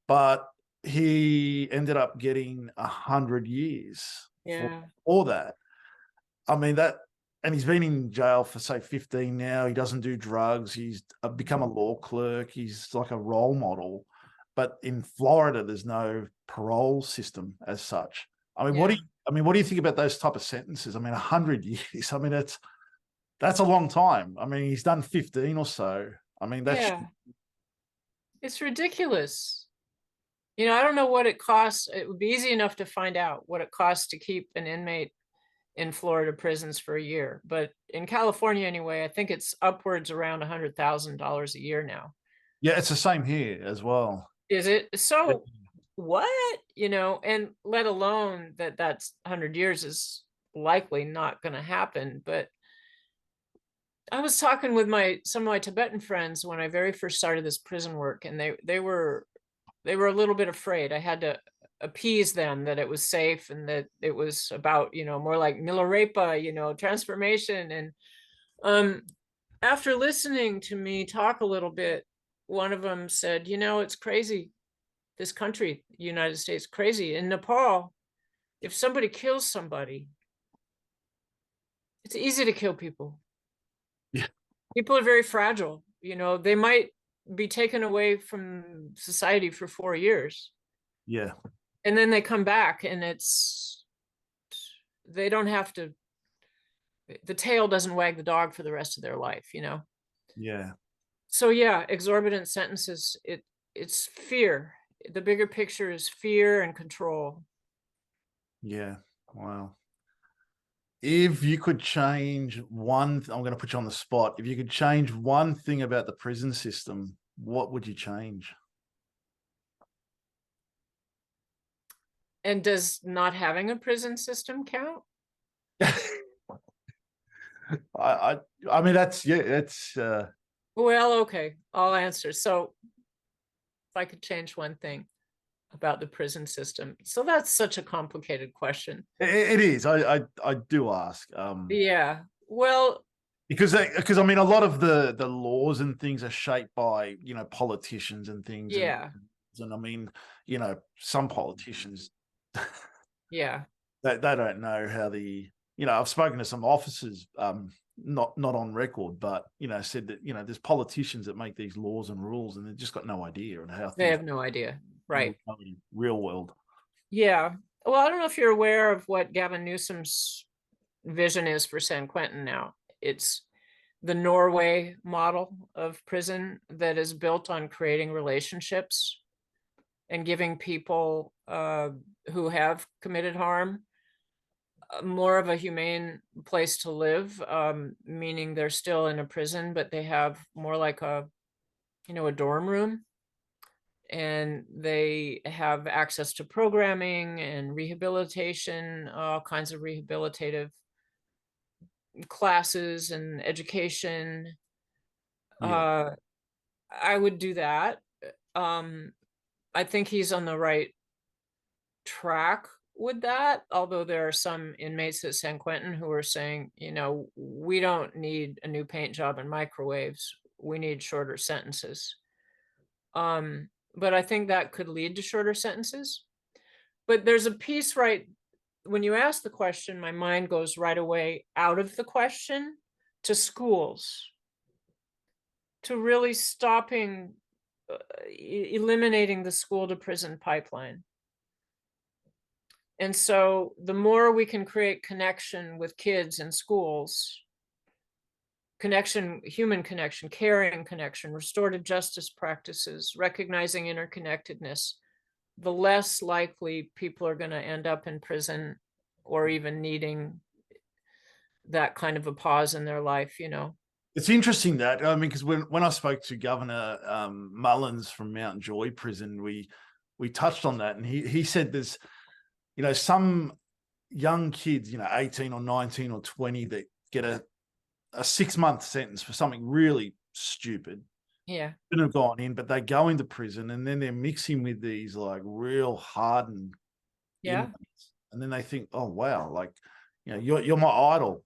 But he ended up getting 100 years Yeah. for that. I mean, and he's been in jail for say 15 now. He doesn't do drugs. He's become a law clerk. He's like a role model. But in Florida, there's no parole system as such. I mean, what do you think about those type of sentences? I mean, 100 years. I mean, that's a long time. I mean, he's done 15 or so. I mean, It's ridiculous. I don't know what it costs. It would be easy enough to find out what it costs to keep an inmate in Florida prisons for a year. But in California, anyway, I think it's upwards around $100,000 a year now. Yeah, it's the same here as well. Is it? So Yeah. what? And let alone that's 100 years is likely not going to happen. But I was talking with some of my Tibetan friends when I very first started this prison work, and they were a little bit afraid. I had to appease them that it was safe and that it was about, more like Milarepa, transformation. And after listening to me talk a little bit, one of them said, it's crazy. This country, United States, crazy. In Nepal, if somebody kills somebody, it's easy to kill people. Yeah. People are very fragile. They might be taken away from society for 4 years. Yeah. And then they come back and they don't have to, the tail doesn't wag the dog for the rest of their life, Yeah. So yeah, exorbitant sentences, it's fear. The bigger picture is fear and control. Yeah. Wow. If you could change I'm going to put you on the spot. If you could change one thing about the prison system, what would you change? And does not having a prison system count? I mean, that's Well, okay, I'll answer. So if I could change one thing about the prison system. So that's such a complicated question. it is. I do ask. Yeah. Well, because I mean, a lot of the laws and things are shaped by politicians and things. Yeah. And I mean, some politicians, Yeah. they don't know how I've spoken to some officers, not on record, but said that there's politicians that make these laws and rules, and they've just got no idea on how They have no idea. Right. Real world. Yeah. Well, I don't know if you're aware of what Gavin Newsom's vision is for San Quentin now. It's the Norway model of prison that is built on creating relationships and giving people who have committed harm more of a humane place to live, meaning they're still in a prison, but they have more like a dorm room, and they have access to programming and rehabilitation, all kinds of rehabilitative classes and education. Yeah. I would do that. I think he's on the right track. with that, although there are some inmates at San Quentin who are saying, we don't need a new paint job and microwaves. We need shorter sentences. But I think that could lead to shorter sentences. But there's a piece, right? When you ask the question, my mind goes right away out of the question to schools, to really stopping, eliminating the school to prison pipeline. And so the more we can create connection with kids in schools, connection, human connection, caring connection, restorative justice practices, recognizing interconnectedness, the less likely people are going to end up in prison or even needing that kind of a pause in their life, It's interesting that, I mean, because when I spoke to Governor Mullins from Mount Joy Prison, we touched on that, and he said there's, some young kids, 18 or 19 or 20 that get a 6-month sentence for something really stupid. Yeah. Shouldn't have gone in, but they go into prison and then they're mixing with these like real hardened inmates. And then they think, oh wow, like, you're my idol.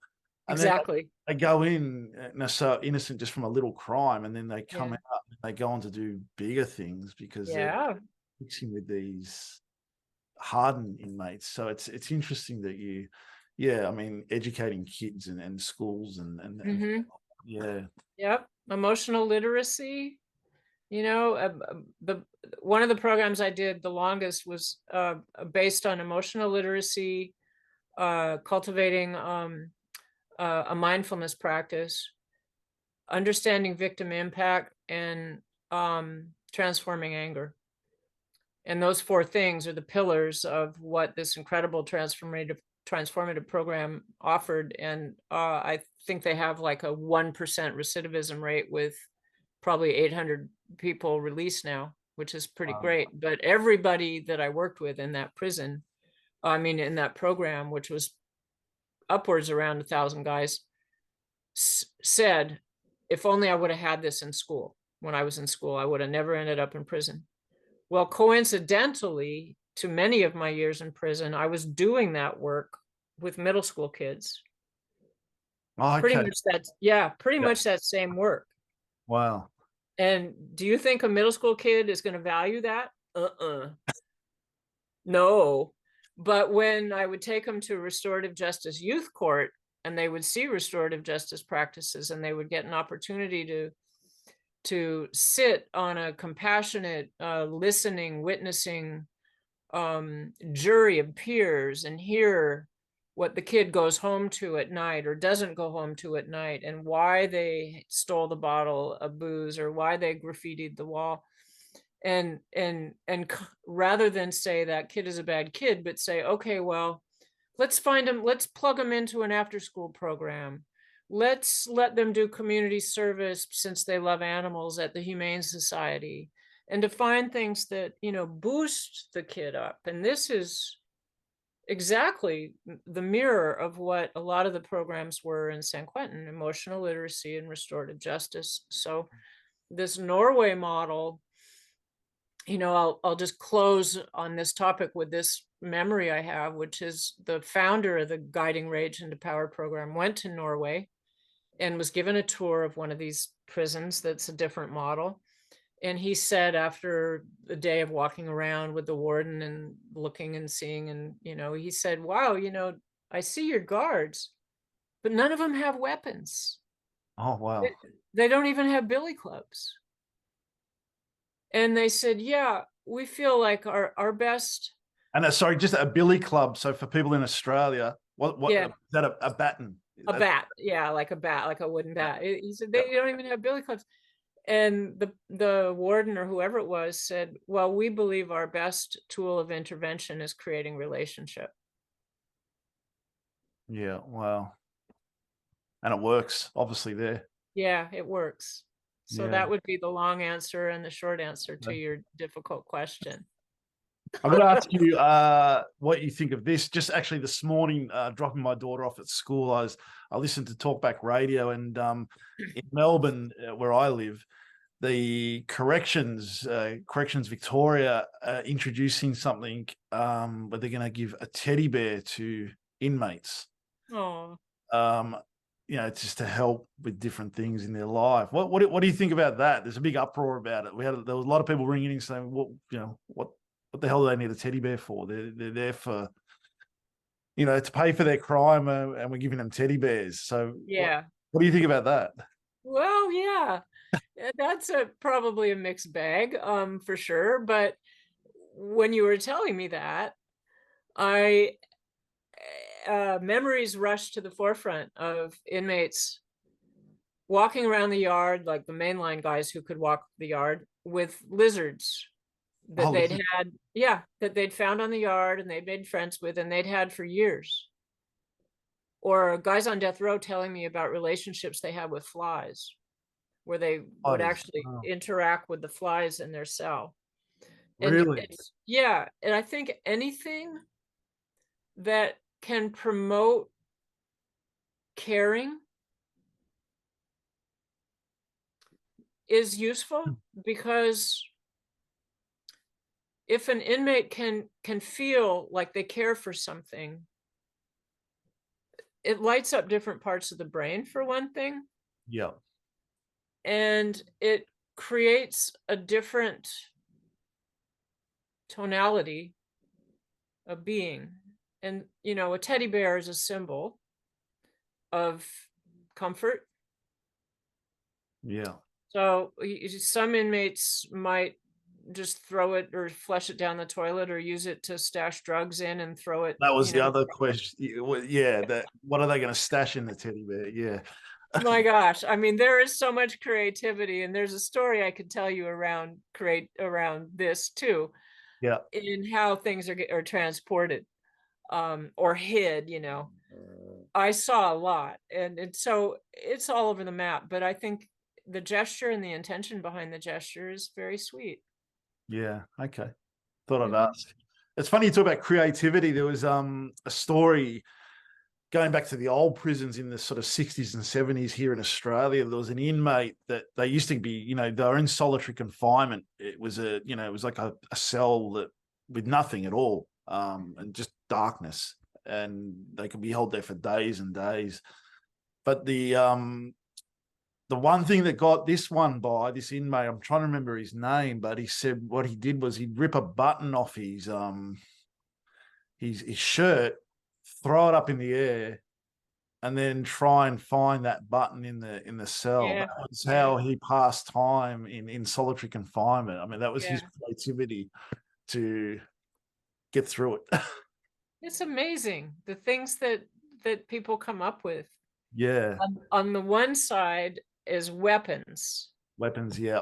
And Exactly. then they go in, so innocent just from a little crime, and then they come Yeah. out and they go on to do bigger things because they're mixing with these hardened inmates. So it's interesting that I mean, educating kids and schools and Yep. Emotional literacy, the one of the programs I did the longest was based on emotional literacy, cultivating a mindfulness practice, understanding victim impact, and transforming anger. And those 4 things are the pillars of what this incredible transformative program offered. And I think they have like a 1% recidivism rate with probably 800 people released now, which is pretty great. But everybody that I worked with in that prison, in that program, which was upwards around 1,000 guys, said, if only I would have had this in school. When I was in school, I would have never ended up in prison. Well, coincidentally, to many of my years in prison, I was doing that work with middle school kids. okay. Pretty much that same work. Wow. And do you think a middle school kid is going to value that? No. But when I would take them to a restorative justice youth court and they would see restorative justice practices and they would get an opportunity to sit on a compassionate, listening, witnessing jury of peers and hear what the kid goes home to at night or doesn't go home to at night, and why they stole the bottle of booze or why they graffitied the wall. And rather than say that kid is a bad kid, but say, okay, well, let's find him, let's plug him into an after-school program. Let's let them do community service since they love animals at the Humane Society, and to find things that, boost the kid up. And this is exactly the mirror of what a lot of the programs were in San Quentin: emotional literacy and restorative justice. So this Norway model, I'll just close on this topic with this memory I have, which is the founder of the Guiding Rage into Power program went to Norway and was given a tour of one of these prisons that's a different model. And he said, after a day of walking around with the warden and looking and seeing, and, he said, wow, I see your guards, but none of them have weapons. Oh, wow. They don't even have billy clubs. And they said, yeah, we feel like our best. And sorry, just a billy club. So for people in Australia, what is that, a baton? A bat. Yeah, like a bat, like a wooden bat. He said they don't even have billy clubs. And the warden or whoever it was said, well, we believe our best tool of intervention is creating relationship. Yeah, wow. And it works, obviously, there. Yeah, it works. So that would be the long answer, and the short answer to your difficult question. I'm going to ask you what you think of this. Just actually this morning, dropping my daughter off at school, I listened to Talkback Radio, and in Melbourne, where I live, Corrections Victoria, introducing something where they're going to give a teddy bear to inmates. Oh, Just to help with different things in their life. What do you think about that? There's a big uproar about it. There was a lot of people ringing in saying, what the hell do they need a teddy bear for? They're there for, to pay for their crime, and we're giving them teddy bears. So yeah. what do you think about that? Well, yeah, that's probably a mixed bag, for sure. But when you were telling me that, I memories rushed to the forefront of inmates walking around the yard, like the mainline guys who could walk the yard, with lizards that that they'd found on the yard and they'd made friends with and they'd had for years. Or guys on death row telling me about relationships they had with flies, where they would actually interact with the flies in their cell. And Really? and I think anything that can promote caring is useful, because if an inmate can feel like they care for something, it lights up different parts of the brain, for one thing. Yeah. And it creates a different tonality of being. And, a teddy bear is a symbol of comfort. Yeah. So some inmates might just throw it or flush it down the toilet, or use it to stash drugs in and throw it. That was the other question. Yeah. What are they going to stash in the teddy bear? Yeah. My gosh. I mean, there is so much creativity, and there's a story I could tell you around this too. Yeah. In how things are transported, or hid, I saw a lot, and so it's all over the map, but I think the gesture and the intention behind the gesture is very sweet. Yeah. Okay. Thought I'd ask. It's funny you talk about creativity. There was a story going back to the old prisons in the sort of 60s and 70s here in Australia. There was an inmate that they used to be, they were in solitary confinement. It was like a cell that with nothing at all, and just darkness, and they could be held there for days and days. But the one thing that got this inmate, I'm trying to remember his name, but he said what he did was he'd rip a button off his shirt, throw it up in the air, and then try and find that button in the cell. Yeah. That was how he passed time in solitary confinement. I mean, that was his creativity to get through it. It's amazing the things that people come up with. Yeah. On the one side is weapons. Yeah.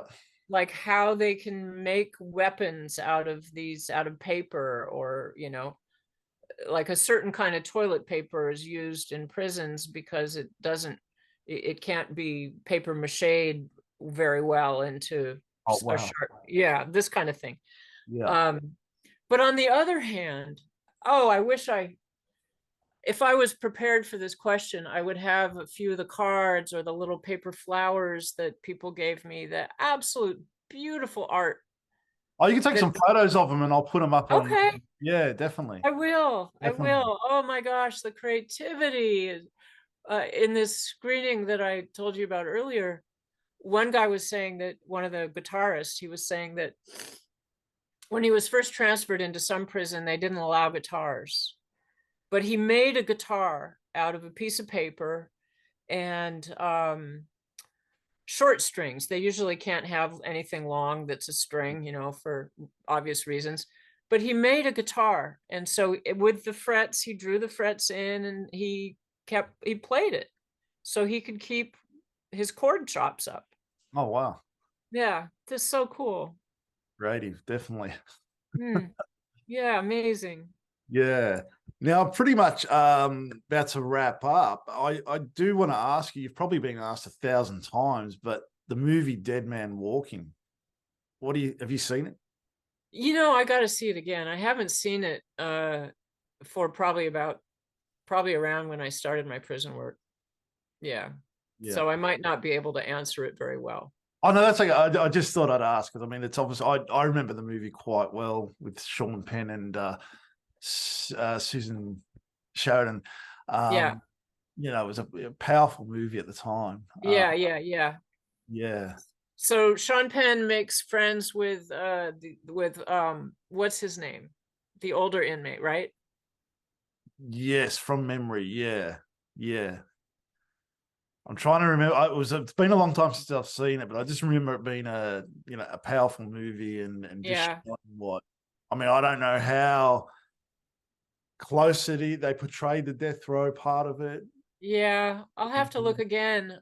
Like how they can make weapons out of paper, or, like a certain kind of toilet paper is used in prisons because it can't be paper mache very well into this kind of thing. Yeah. But on the other hand, if I was prepared for this question, I would have a few of the cards or the little paper flowers that people gave me, the absolute beautiful art. Oh, you can take some photos of them and I'll put them up on. Okay. Yeah, definitely. I will. Definitely. I will. Oh my gosh, the creativity in this screening that I told you about earlier. One guy was saying that, one of the guitarists, he was saying that when he was first transferred into some prison, they didn't allow guitars, but he made a guitar out of a piece of paper and short strings. They usually can't have anything long that's a string, for obvious reasons. But he made a guitar, and so with the frets, he drew the frets in, and he played it so he could keep his chord chops up. Oh wow. Yeah, this is so cool. Creative, definitely. Yeah, amazing. Yeah. Now, pretty much about to wrap up. I do want to ask you, you've probably been asked 1,000 times, but the movie Dead Man Walking, have you seen it? I got to see it again. I haven't seen it for probably around when I started my prison work. Yeah. So I might not be able to answer it very well. Oh no, that's okay. I just thought I'd ask because I mean it's obvious. I remember the movie quite well with Sean Penn and Susan Sheridan. Yeah, Um, it was a powerful movie at the time. yeah. Yeah. So Sean Penn makes friends with what's his name? The older inmate, right? Yes, from memory. Yeah. Yeah. I'm trying to remember. It's been a long time since I've seen it, but I just remember it being a powerful movie and just Yeah. showing what. I mean, I don't know how close they portrayed the death row part of it. Yeah, I'll have to look again.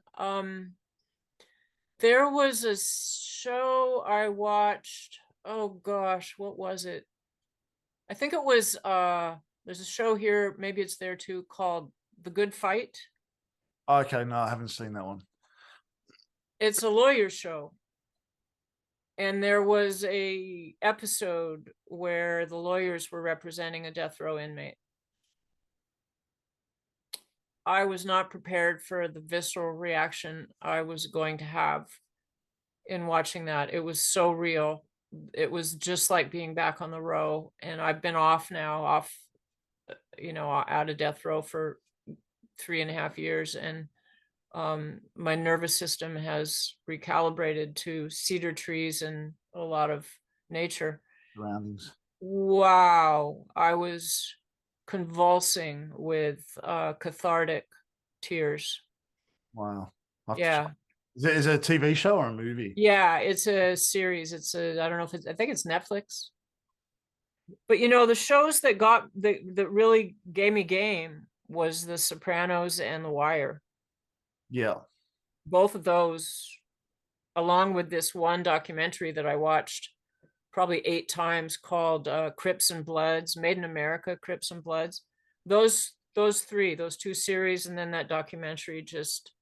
There was a show I watched. Oh gosh, what was it? I think it was there's a show here, maybe it's there too, called The Good Fight. Okay, no, I haven't seen that one. It's a lawyer show. And there was a episode where the lawyers were representing a death row inmate. I was not prepared for the visceral reaction I was going to have in watching that. It was so real. It was just like being back on the row. And I've been off out of death row for 3.5 years. And my nervous system has recalibrated to cedar trees and a lot of nature. Surroundings. Wow. I was convulsing with cathartic tears. Wow. I'll have to Yeah. check. Is it a TV show or a movie? Yeah, it's a series. I don't know if I think it's Netflix. But the shows that really gave me game was The Sopranos and The Wire. Yeah. Both of those, along with this one documentary that I watched probably 8 times called Crips and Bloods, Made in America, Crips and Bloods. Those two series, and then that documentary just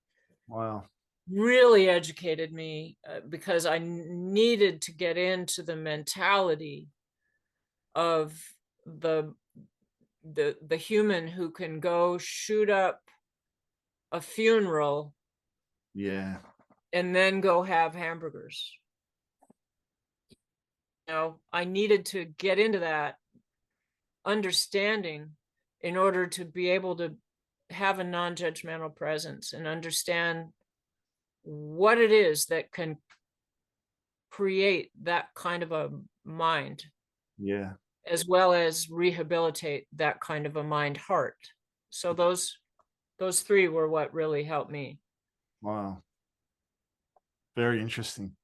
Wow. really educated me because I needed to get into the mentality of the the human who can go shoot up a funeral Yeah. and then go have hamburgers. I needed to get into that understanding in order to be able to have a non-judgmental presence and understand what it is that can create that kind of a mind, Yeah. as well as rehabilitate that kind of a mind heart. So those three were what really helped me. Wow. Very interesting.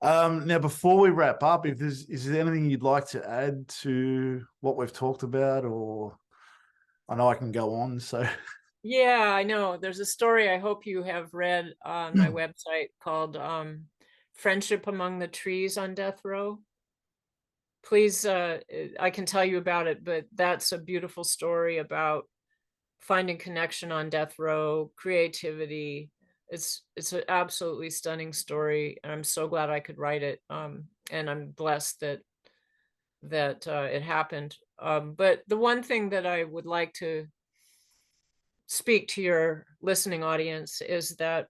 Now, before we wrap up, is there anything you'd like to add to what we've talked about, or I know I can go on. So Yeah, I know. There's a story I hope you have read on my website called Friendship Among the Trees on Death Row. Please, I can tell you about it, but that's a beautiful story about finding connection on death row, creativity. It's an absolutely stunning story, and I'm so glad I could write it. And I'm blessed that it happened. But the one thing that I would like to speak to your listening audience is that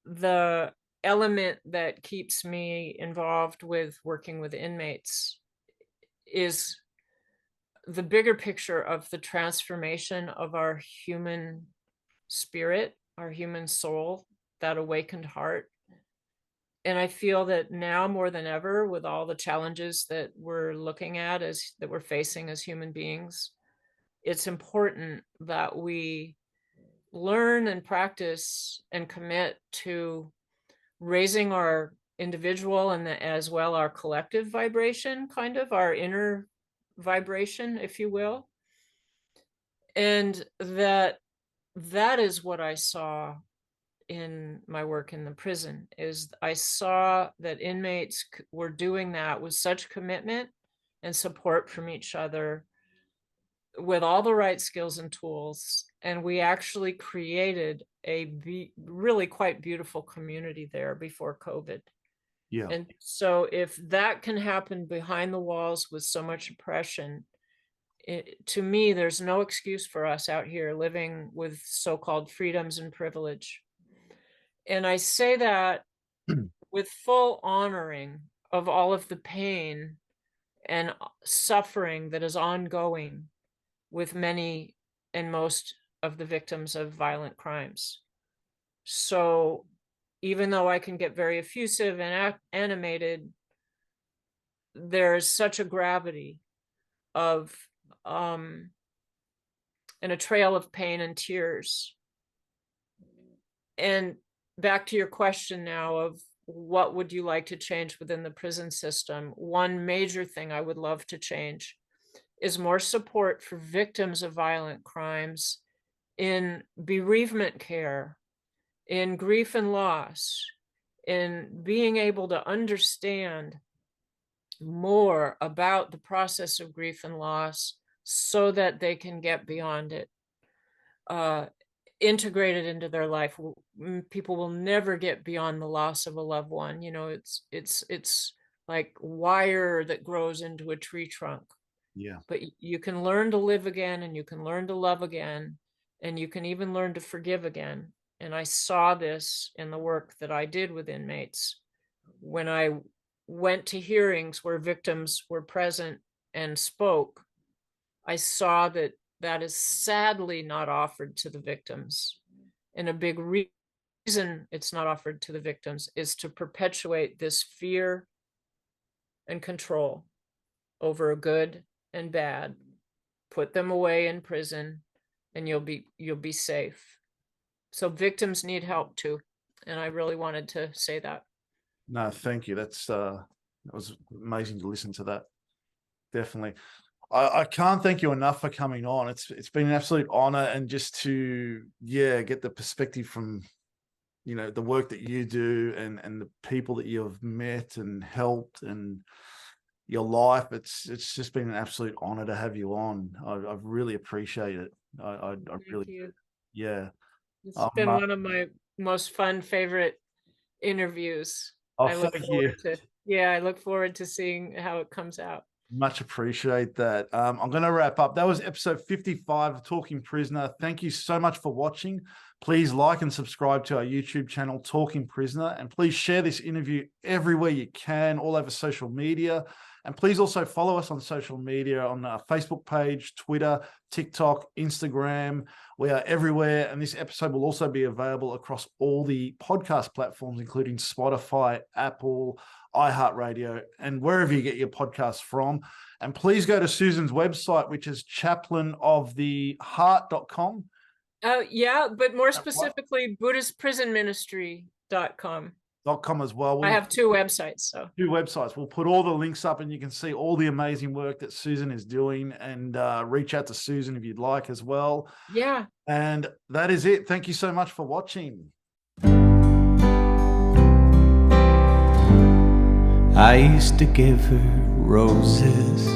the element that keeps me involved with working with inmates is the bigger picture of the transformation of our human spirit, our human soul, that awakened heart. And I feel that now more than ever, with all the challenges that we're looking at that we're facing as human beings, it's important that we learn and practice and commit to raising our individual and as well our collective vibration, kind of our inner vibration, if you will. And that is what I saw in my work in the prison. Is I saw that inmates were doing that with such commitment and support from each other, with all the right skills and tools, and we actually created a really quite beautiful community there before COVID. yeah, And so if that can happen behind the walls with so much oppression, to me, there's no excuse for us out here living with so-called freedoms and privilege. And I say that with full honoring of all of the pain and suffering that is ongoing with many and most of the victims of violent crimes. So even though I can get very effusive and animated, there's such a gravity of and a trail of pain and tears. And back to your question now of what would you like to change within the prison system? One major thing I would love to change is more support for victims of violent crimes in bereavement care, in grief and loss, in being able to understand more about the process of grief and loss so that they can get beyond it, integrated into their life. People will never get beyond the loss of a loved one. You know, it's like wire that grows into a tree trunk. Yeah. But you can learn to live again, and you can learn to love again, and you can even learn to forgive again. And I saw this in the work that I did with inmates when I went to hearings where victims were present and spoke. I saw that that is sadly not offered to the victims. And a big reason it's not offered to the victims is to perpetuate this fear and control over good and bad. Put them away in prison and you'll be safe. So victims need help too. And I really wanted to say that. No, thank you. That was amazing to listen to that. Definitely. I can't thank you enough for coming on. It's been an absolute honor, and just to get the perspective from the work that you do and the people that you've met and helped and your life. It's just been an absolute honor to have you on. I really appreciate it. I really you. Yeah. It's been one of my most fun, favorite interviews. I look forward to seeing how it comes out. Much appreciate that. I'm going to wrap up. That was episode 55 of Talking Prisoner. Thank you so much for watching. Please like and subscribe to our YouTube channel, Talking Prisoner, and please share this interview everywhere you can, all over social media. And please also follow us on social media, on our Facebook page, Twitter, TikTok, Instagram. We are everywhere. And this episode will also be available across all the podcast platforms, including Spotify, Apple, iHeartRadio, and wherever you get your podcasts from. And please go to Susan's website, which is chaplainoftheheart.com. Yeah, but more specifically, BuddhistPrisonMinistry.com. .com as well. I have two websites. So 2 websites. We'll put all the links up and you can see all the amazing work that Susan is doing, and reach out to Susan if you'd like as well. Yeah. And that is it. Thank you so much for watching. I used to give her roses.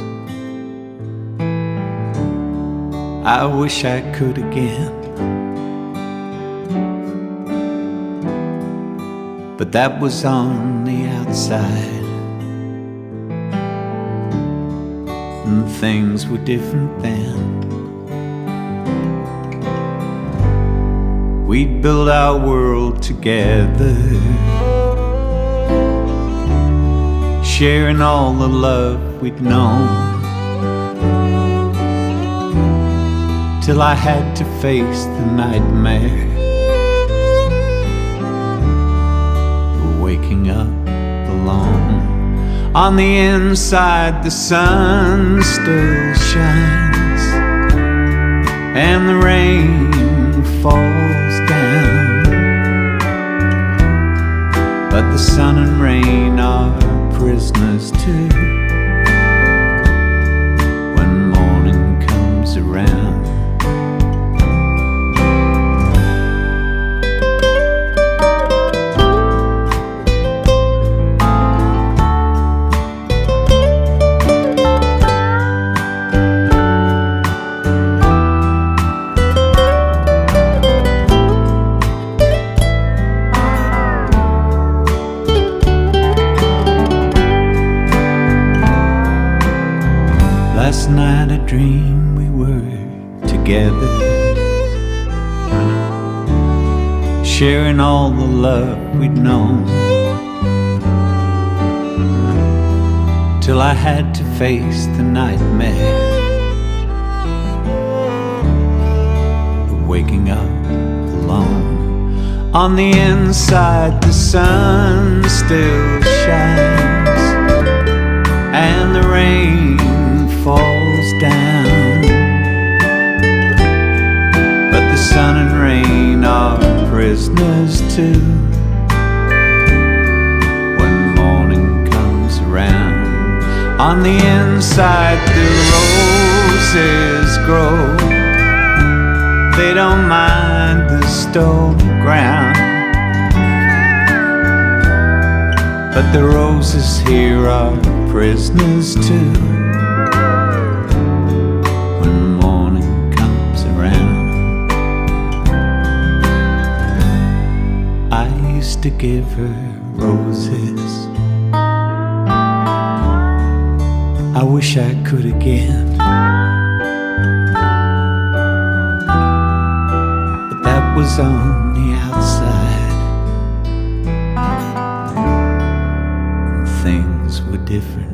I wish I could again. But that was on the outside, and things were different then. We'd build our world together, sharing all the love we'd known, till I had to face the nightmare, waking up alone. On the inside the sun still shines, and the rain falls down, but the sun and rain are prisoners too when morning comes around. Last night I dreamed we were together, sharing all the love we'd known, till I had to face the nightmare of waking up alone. On the inside the sun still shines and the rain falls down, but the sun and rain are prisoners too when morning comes around. On the inside the roses grow, they don't mind the stony ground, but the roses here are prisoners too when morning comes around. I used to give her roses, I wish I could again, but that was on the outside, and things were different